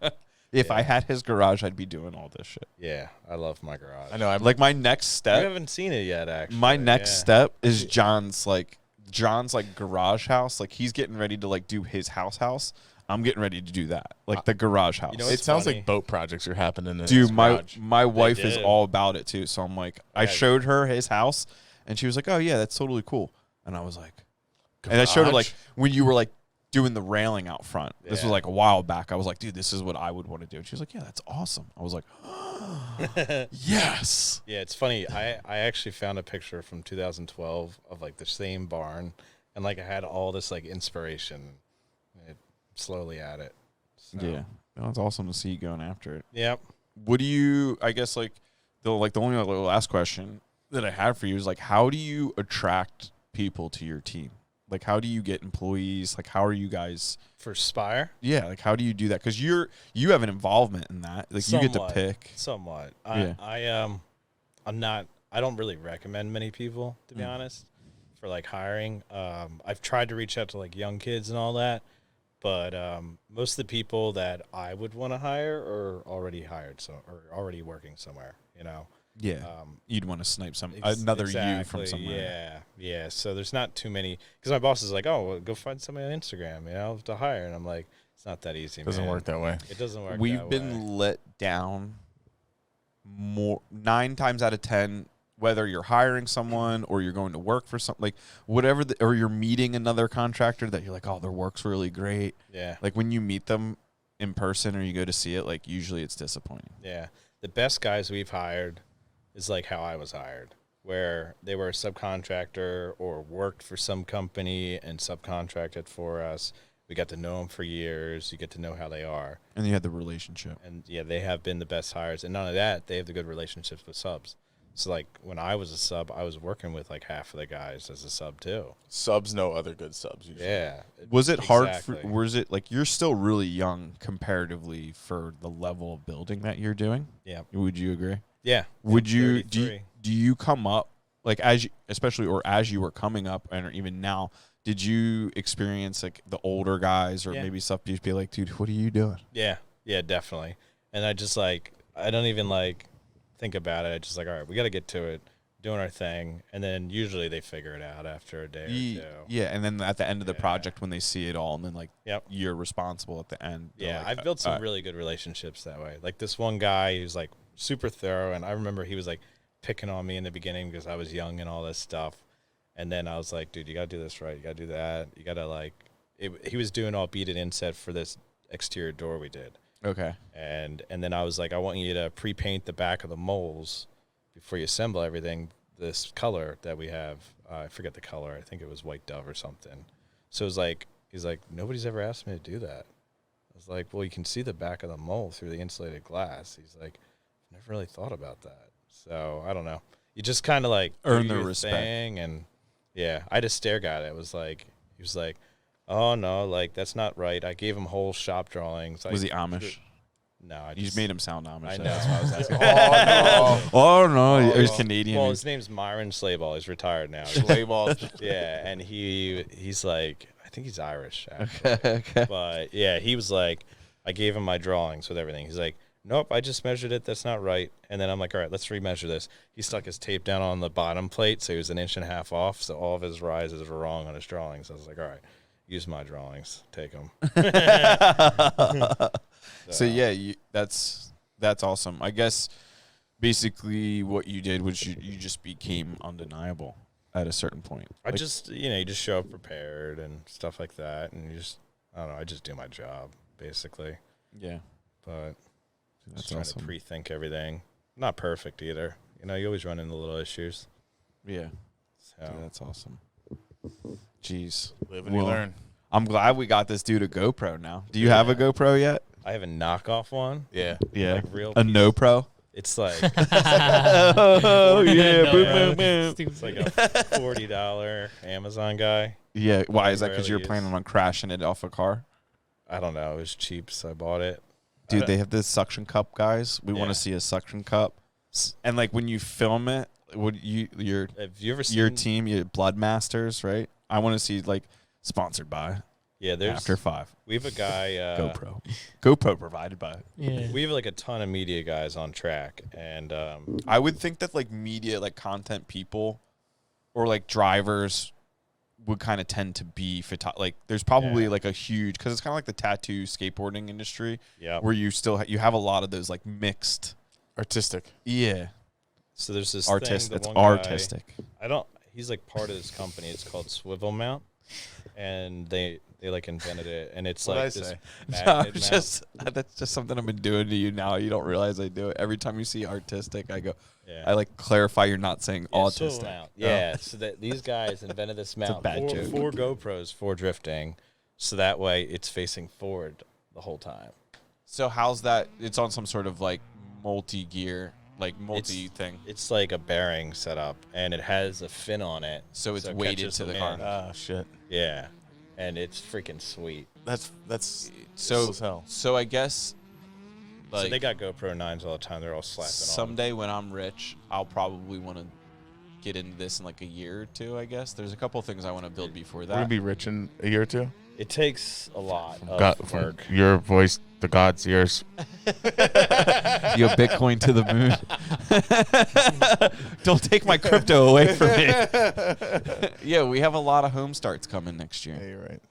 If I Yeah. had his garage, I'd be doing all this shit. yeah, I love my garage. I know. I'm Like my next You step, haven't seen it yet, actually. my next yeah. step is John's like garage house. Like he's getting ready to like do his house. I'm getting ready to do that, like the garage house. You know, It it's sounds funny. like boat projects are happening in Dude, his my garage. my wife is did. all about it too. So I'm like, I Yeah. showed her his house, and she was like, "Oh yeah, that's totally cool." And I was like, and I showed her like Garage? when you were like doing the railing out front. This was Yeah. like a while back. I was like, dude, this is what I would want to do. And she was like, yeah, that's awesome. I was like, yes. Yeah, it's funny. I actually found a picture from 2012 of like the same barn, and like I had all this like inspiration. Slowly at it. So, Yeah, no, it's awesome to see you going after it. Yep. What do you? I guess like the only other last question that I have for you is like, how do you attract people to your team? Like, how do you get employees? Like, how are you guys? For Spire. Yeah, like how do you do that? Because you have an involvement in that. Like you get to Somewhat. pick. Somewhat. Yeah. I'm not. I don't really recommend many people, to be honest, for like hiring. I've tried to reach out to like young kids and all that, but most of the people that I would want to hire are already hired, or already working somewhere. You know. Yeah, you'd want to snipe another you from somewhere. Yeah. So there's not too many, because my boss is like, "Oh, well, go find somebody on Instagram, to hire," and I'm like, "It's not that easy. Doesn't man. work that way. It doesn't work. We've that been way. let down 9 times out of 10, whether you're hiring someone or you're going to work for something, like whatever, or you're meeting another contractor that you're like, oh, their work's really great. Yeah. Like when you meet them in person or you go to see it, like usually it's disappointing. Yeah. The best guys we've hired is like how I was hired, where they were a subcontractor or worked for some company and subcontracted for us. We got to know them for years. You get to know how they are. And you had the relationship. And yeah, they have been the best hires. And none of that, they have the good relationships with subs. So like when I was a sub, I was working with like half of the guys as a sub too. Subs know other good subs usually. Yeah. Was it hard? Exactly. Was it like you're still really young comparatively for the level of building that you're doing? Yeah. Would you agree? Yeah. Would I'm you 33. do you come up like especially as you were coming up and even now, did you experience like the older guys or Yeah. maybe stuff you'd be like, dude, what are you doing? Yeah, definitely. And I just like, I don't even like think about it. I just like, all right, we got to get to it, doing our thing. And then usually they figure it out after a day or two. Yeah, and then at the end of the Yeah. project when they see it all and then like Yep. you're responsible at the end. they're Yeah, like, I've built some "All right." really good relationships that way. Like this one guy who's like super thorough. And I remember he was like picking on me in the beginning because I was young and all this stuff. And then I was like, dude, you got to do this right. You got to do that. You got to like, he was doing all beaded inset for this exterior door we did. Okay. And then I was like, I want you to pre-paint the back of the moles before you assemble everything, this color that we have. I forget the color. I think it was white dove or something. So it was like, he's like, nobody's ever asked me to do that. I was like, well, you can see the back of the mole through the insulated glass. He's like, I've never really thought about that. So I don't know. You just kind of like Earn do their your respect. thing. And yeah, I had a stair guy that was like, he was like, Oh no, like that's not right. I gave him whole shop drawings. Was he Amish? No, I You just made him sound Amish. I know. That's why I was asking. Oh, Oh no, he's Canadian. Well, his name's Myron Slayball. He's retired now. no. Play ball. Yeah, and he's like, I think he's Irish, actually. Okay. But yeah, he was like, I gave him my drawings with everything. He's like, nope, I just measured it. That's not right. And then I'm like, all right, let's remeasure this. He stuck his tape down on the bottom plate, so he was 1.5 inches off. So all of his rises were wrong on his drawings. I was like, all right, use my drawings, take them. So yeah, that's awesome. I guess basically what you did was you just became undeniable at a certain point. I just, you just show up prepared and stuff like that, and I don't know, I just do my job basically. Yeah, But that's just trying awesome. to pre-think everything. Not perfect either. You always run into little issues. Yeah, So dude, that's awesome. Jeez, Live and you learn. I'm glad we got this dude a GoPro now. Do you have a GoPro yet? I have a knockoff one. Yeah. Yeah, Like real a piece. no pro. It's like Oh yeah, No, boom, bro. boom, boom. it's like a $40 Amazon guy. Yeah, why is that? Because Rarely you're use. planning on crashing it off a car? I don't know. It was cheap, so I bought it. Dude, they have this suction cup, guys. We want Yeah. to see a suction cup, and like when you film it, would your Have you ever seen your team, your Blood Masters, right? I want to see like sponsored by Yeah, there's After Five. we have a guy. GoPro provided by. Yeah. We have like a ton of media guys on track, and I would think that like media, like content people, or like drivers, would kind of tend to be like. There's probably Yeah. like a huge because it's kind of like the tattoo skateboarding industry, yeah. where you still you have a lot of those like mixed. Artistic. Yeah, So there's this artistic. thing. It's the one guy- artistic. He's like part of this company. It's called Swivel Mount, and they like invented it, and it's What'd like I this say? magnet mount. That's just something I've been doing to you now. You don't realize I do it. Every time you see artistic, I go. Yeah. I like clarify you're not saying Yeah, Swivel autistic. Mount. Yeah, so that these guys invented this mount bad for, joke. for GoPros for drifting, so that way it's facing forward the whole time. So how's that? It's on some sort of like multi-gear, like multi-thing. It's like a bearing setup, and it has a fin on it, So it's it weighted catches to the wind. car. Ah, shit. Yeah, and it's freaking sweet. That's So cool as hell. so I guess like so they got GoPro 9s all the time. They're all slapping on. someday when I'm rich, I'll probably want to get into this in like a year or two. I guess there's a couple things I want to build before We're gonna that. be rich in a year or two. It takes a lot of God, from work. your voice, the God's ears. You have Bitcoin to the moon. Don't take my crypto away from me. Yeah, we have a lot of home starts coming next year. Yeah, you're right.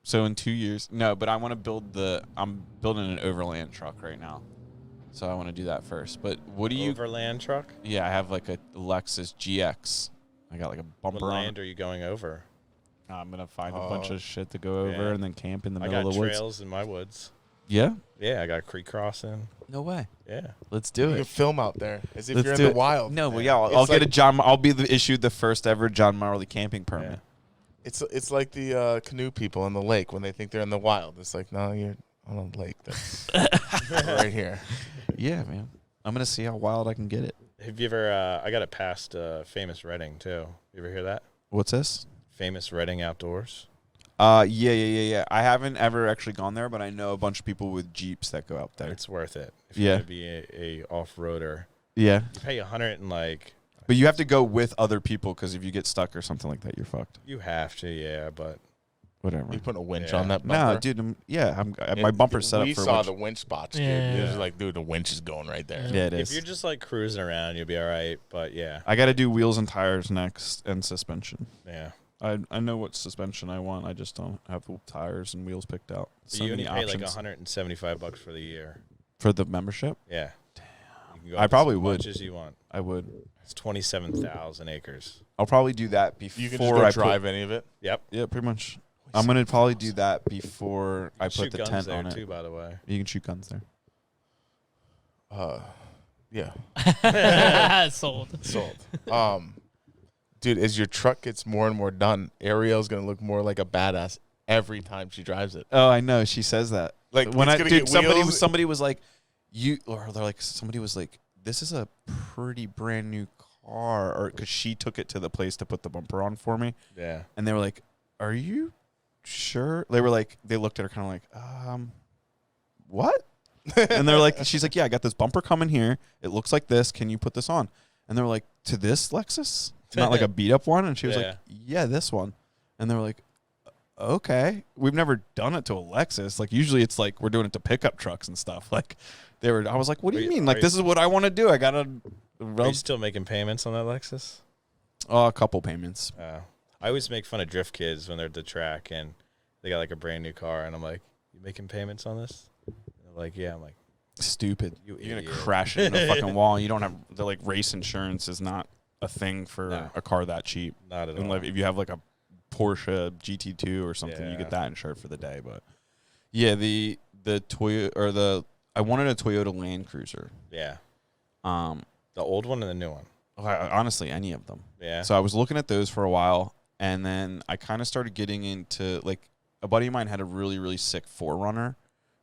So in 2 years, no, but I want to build I'm building an overland truck right now. So I want to do that first. But what do you, Overland truck? yeah, I have like a Lexus GX. I got like a What bumper on land it. are you going over? I'm going to find a bunch of shit to go over yeah. and then camp in the I middle got of the woods. trails in my woods. Yeah? Yeah, I got a creek crossing. No way. Yeah. Let's do You can it. film out there as if Let's you're in do the it. wild. No, well, man. yeah, It's I'll get like- I'll be issued the first ever John Marley camping permit. It's like the canoe people in the lake when they think they're in the wild. It's like, no, you're on a lake that's right here. Yeah, man. I'm going to see how wild I can get it. Have you ever? I got it past Famous Redding too. You ever hear that? What's this? Famous Redding Outdoors. Yeah. I haven't ever actually gone there, but I know a bunch of people with Jeeps that go out there. It's worth it if Yeah. you're gonna be a off-roader. Yeah. You pay $100 and like But you have to go with other people because if you get stuck or something like that, you're fucked. you have to, yeah. But Whatever. You putting a winch Yeah. on that bumper? No, dude. My bumper's set up We for saw winch. the winch spots, Yeah. dude. It was like, dude, the winch is going right there. Yeah, it if is. you're just like cruising around, you'll be all right. But yeah, I got to do wheels and tires next and suspension. yeah. I know what suspension I want. I just don't have the tires and wheels picked out. But So you only many pay like options $175 for the year. for the membership. Yeah. You can go I as probably much would. as you want. I would. It's 27,000 acres. I'll probably do that before You can just go I drive any of it. Yep. Yeah, pretty much. I'm gonna probably do that before I Shoot put the guns tent there on it. too, by the way. You can shoot guns there. Yeah. Sold. Sold. Dude, as your truck gets more and more done, Ariel's gonna look more like a badass every time she drives it. Oh, I know. She says that. Like, when it's I gonna dude, get somebody wheels. somebody was like, somebody was like, this is a pretty brand new car, or because she took it to the place to put the bumper on for me, Yeah. and they were like, are you sure? They were like, they looked at her kind of like, what? And they're like, she's like, yeah, I got this bumper coming here. It looks like this. Can you put this on? And they were like, to this Lexus? Not like a beat up one? And she was like, yeah, this one. And they were like, okay. We've never done it to a Lexus. Like, usually it's like we're doing it to pickup trucks and stuff. Like, I was like, what do you mean? Like, this is what I want to do. I got to. Are you still making payments on that Lexus? Oh, a couple payments. I always make fun of drift kids when they're at the track and they got like a brand new car. And I'm like, you making payments on this? They're like, yeah. I'm like, stupid. You're going to crash into a fucking wall. You don't have, they're like, race insurance is not a thing for a car that cheap. Not at all. If you have like a Porsche GT2 or something, you get that insured for the day. But yeah, the Toyota or I wanted a Toyota Land Cruiser. Yeah. The old one and the new one. Honestly, any of them. Yeah. So I was looking at those for a while, and then I kind of started getting into, like, a buddy of mine had a really, really sick 4Runner,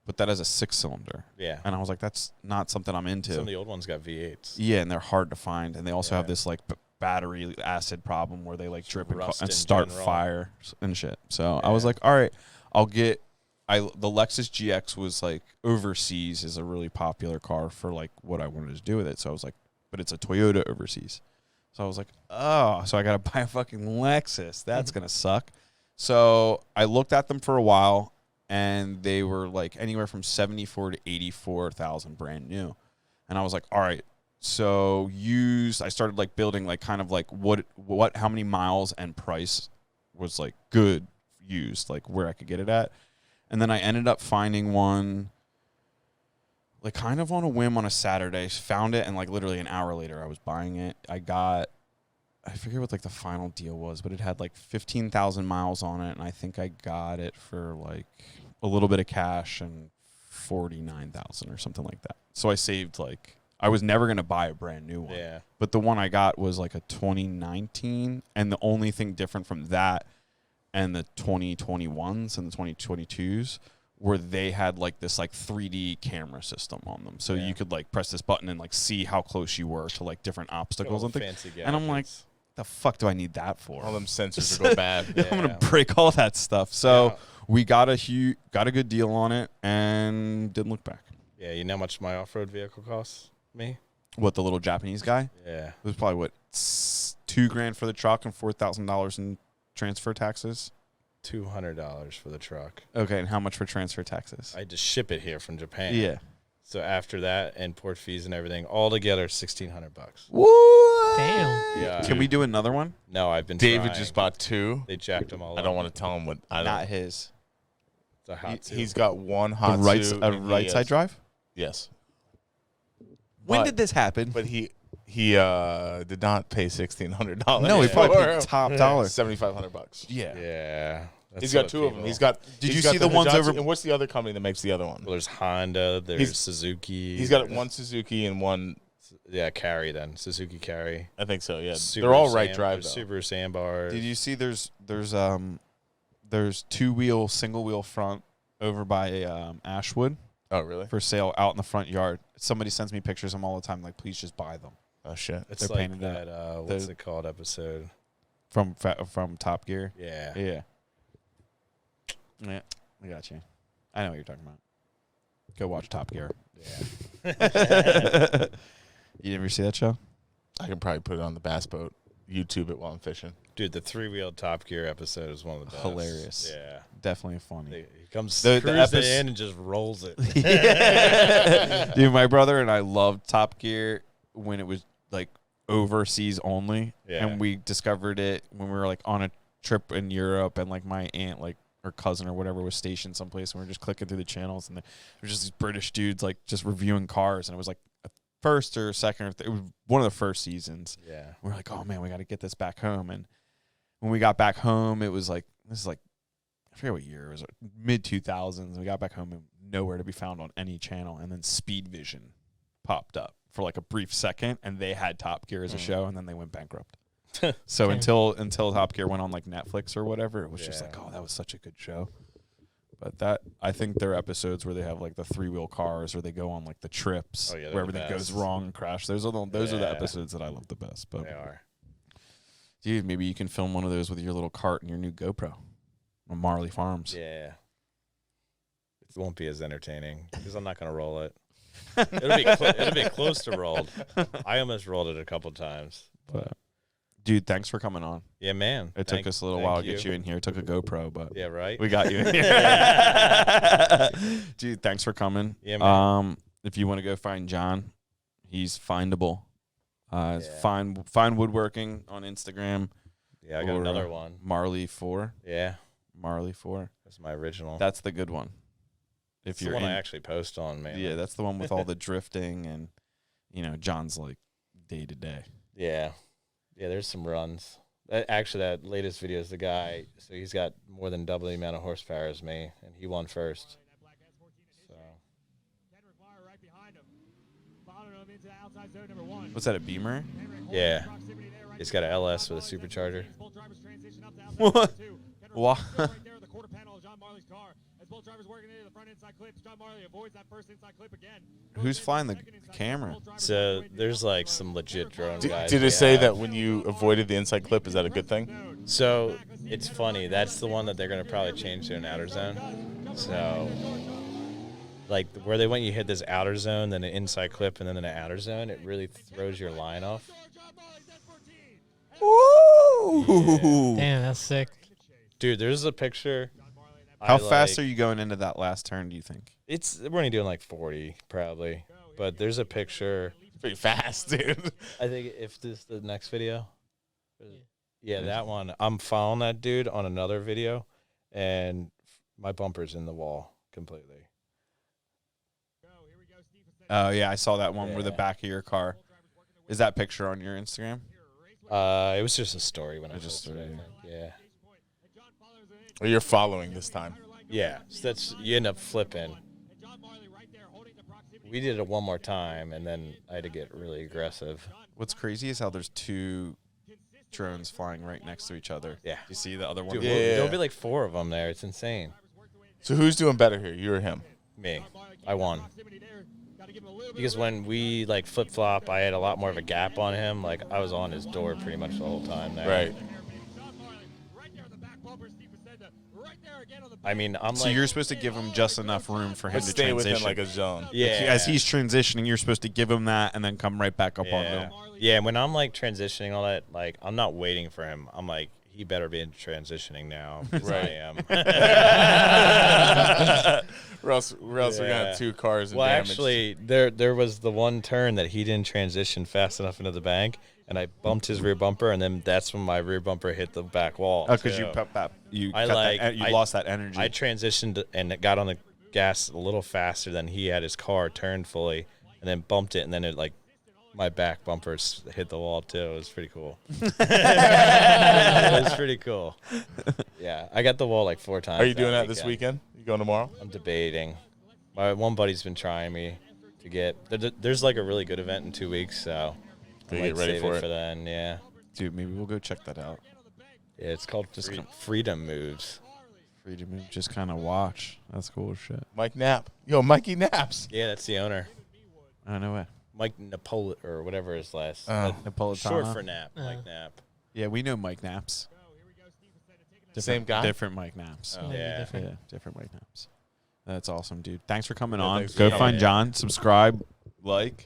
but that has a 6-cylinder. Yeah. And I was like, that's not something I'm into. Some of the old ones got V8s. Yeah, and they're hard to find, and they also have this, like, battery acid problem where they, like, drip and start fire and shit. So I was like, all right, I'll get the Lexus GX was, like, overseas is a really popular car for, like, what I wanted to do with it. So I was like, but it's a Toyota overseas. So I was like, oh, so I got to buy a fucking Lexus. That's going to suck. So I looked at them for a while, and they were like anywhere from 74 to 84,000 brand new. And I was like, all right. So I started like building like kind of like how many miles and price was like good used, like where I could get it at. And then I ended up finding one like kind of on a whim on a Saturday, found it, and like literally an hour later I was buying it. I forget what like the final deal was, but it had like 15,000 miles on it, and I think I got it for like a little bit of cash and 49,000 or something like that. So I saved like, I was never going to buy a brand new one. Yeah. But the one I got was like a 2019, and the only thing different from that and the 2021s and the 2022s where they had like this like 3D camera system on them. So you could like press this button and like see how close you were to like different obstacles and things. And I'm like, the fuck do I need that for? All them sensors will go bad. I'm going to break all that stuff. So we got a good deal on it and didn't look back. Yeah, you know how much my off-road vehicle costs me? What, the little Japanese guy? Yeah. It was probably $2,000 for the truck and $4,000 in transfer taxes. $200 for the truck. Okay, and how much for transfer taxes? I had to ship it here from Japan. Yeah. So after that and port fees and everything, all together $1,600. What? Damn. Yeah. Can we do another one? No, I've been David trying. just bought 2. They jacked them all I up. don't want to tell him what. Not his. It's a hot He's got one hot A right side drive? Yes. When did this happen? But he did not pay $1,600. No, he probably paid top dollar. $7,500. Yeah. Yeah. He's got 2 of them. He's got. Did he's you got see the ones Hitachi, over? And what's the other company that makes the other one? Well, there's Honda, there's Suzuki. He's got one Suzuki and one. Yeah, Carry then. Suzuki Carry. I think so. Yeah, Subaru they're all right drive. Subaru Sandbars. Did you see there's 2-wheel single wheel front over by Ashwood Oh, really? for sale out in the front yard. Somebody sends me pictures of them all the time. Like, please just buy them. Oh shit. It's They're like painted that. What's it called? Episode. From Top Gear. Yeah. Yeah. Yeah, I got you. I know what you're talking about. Go watch Top Gear. Yeah. You ever see that show? I can probably put it on the bass boat. YouTube it while I'm fishing. Dude, the 3-wheel Top Gear episode is one of the best. Hilarious. Yeah. Definitely funny. He comes the in and just rolls it. Dude, my brother and I loved Top Gear when it was like overseas only. Yeah. And we discovered it when we were like on a trip in Europe, and like my aunt, like her cousin or whatever, was stationed someplace, and we were just clicking through the channels, and there was just these British dudes like just reviewing cars, and it was like a first or second or it was one of the first seasons. Yeah. We're like, oh man, we got to get this back home. And when we got back home, it was like, this is like, I forget what year it was, like mid 2000s. We got back home and nowhere to be found on any channel. And then Speed Vision popped up for like a brief second, and they had Top Gear as a show, and then they went bankrupt. So until Top Gear went on like Netflix or whatever, it was just like, oh, that was such a good show. But I think there are episodes where they have like the 3-wheel cars, or they go on like the trips where everything goes wrong and crash. Those are the episodes that I love the best. But they are. dude, maybe you can film one of those with your little cart and your new GoPro. on Marley Farms. Yeah. It won't be as entertaining because I'm not going to roll it. It'll be close to rolled. I almost rolled it a couple times. But dude, thanks for coming on. Yeah, man. It took us a little while to get you in here. It took a GoPro, but yeah, right. we got you in here. Dude, thanks for coming. Yeah, man. If you want to go find John, he's findable. Find Woodworking on Instagram. Yeah, I got another one. Marley4. Yeah. Marley4. That's my original. That's the good one. If you're the one I actually post on, man. Yeah, that's the one with all the drifting and, John's like day to day. Yeah. Yeah, there's some runs. Actually, that latest video is the guy, so he's got more than double the amount of horsepower as me, and he won first. So. What's that, a Beamer? Yeah. He's got an LS with a supercharger. What? What? Who's flying the camera? So there's like some legit drone guys. Did it say that when you avoided the inside clip, is that a good thing? So it's funny. That's the one that they're going to probably change to an outer zone. So like where they want you to hit this outer zone, then an inside clip, and then an outer zone, it really throws your line off. Woo! Damn, that's sick. Dude, there's a picture. How fast are you going into that last turn, do you think? We're only doing like 40 probably. But there's a picture. Pretty fast, dude. I think if this is the next video. Yeah, that one. I'm following that dude on another video, and my bumper's in the wall completely. Oh, yeah, I saw that one where the back of your car. Is that picture on your Instagram? It was just a story when I just posted it. Yeah. Well, you're following this time. Yeah. So you end up flipping. We did it one more time, and then I had to get really aggressive. What's crazy is how there's two drones flying right next to each other. Yeah. You see the other one? Dude, there'll be like 4 of them there. It's insane. So who's doing better here, you or him? Me. I won. Because when we like flip-flop, I had a lot more of a gap on him. Like I was on his door pretty much the whole time there. Right. I mean, So you're supposed to give him just enough room for him But to stay transition. within like a zone. Yeah. As he's transitioning, you're supposed to give him that and then come right back up on Yeah. him. Yeah, when I'm like transitioning all that, like I'm not waiting for him. I'm like, he better be transitioning now. Right. I am. Or else we're gonna have 2 cars and Well, damage. actually, there was the one turn that he didn't transition fast enough into the bank, and I bumped his rear bumper, and then that's when my rear bumper hit the back wall. Oh, because too. you lost that energy. I transitioned and it got on the gas a little faster than he had his car turned fully, and then bumped it, and then it like my back bumper hit the wall too. It was pretty cool. It was pretty cool. Yeah, I got the wall like 4 times. Are you doing that this weekend? You going tomorrow? I'm debating. My one buddy's been trying me to get. There's like a really good event in 2 weeks, so I You might get ready save for it it. for then. Yeah. Dude, maybe we'll go check that out. Yeah, it's called Freedom Moves. Free to move, just kind of watch. That's cool as shit. Mike Knapp. Yo, Mikey Naps. Yeah, that's the owner. I know it. Mike Napolet or whatever his last. Napolitano. Short for Nap. Mike Knapp. Yeah, we know Mike Naps. Same guy? Different Mike Naps. Oh. Yeah. Yeah, different Mike Naps. That's awesome, dude. Thanks for coming Yeah, on. thanks for Go coming. find John. Subscribe, like,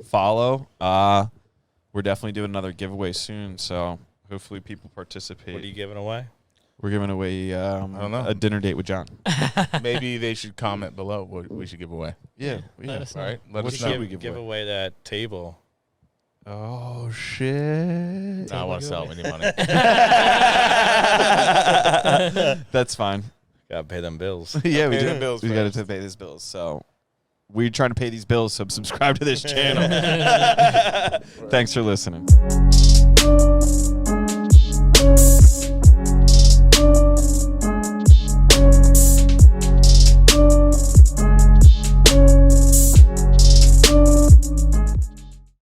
follow. We're definitely doing another giveaway soon, so hopefully people participate. What are you giving away? We're giving away don't know. a dinner date with John. Maybe they should comment below what we should give away. Yeah. Let us know. All right. Let What us should know. we give away? that table. Oh, shit. I don't want to sell any money. That's fine. Gotta pay them bills. Yeah, we Pay do. the bills We got first. to pay these bills. So we're trying to pay these bills, so subscribe to this channel. Thanks for listening.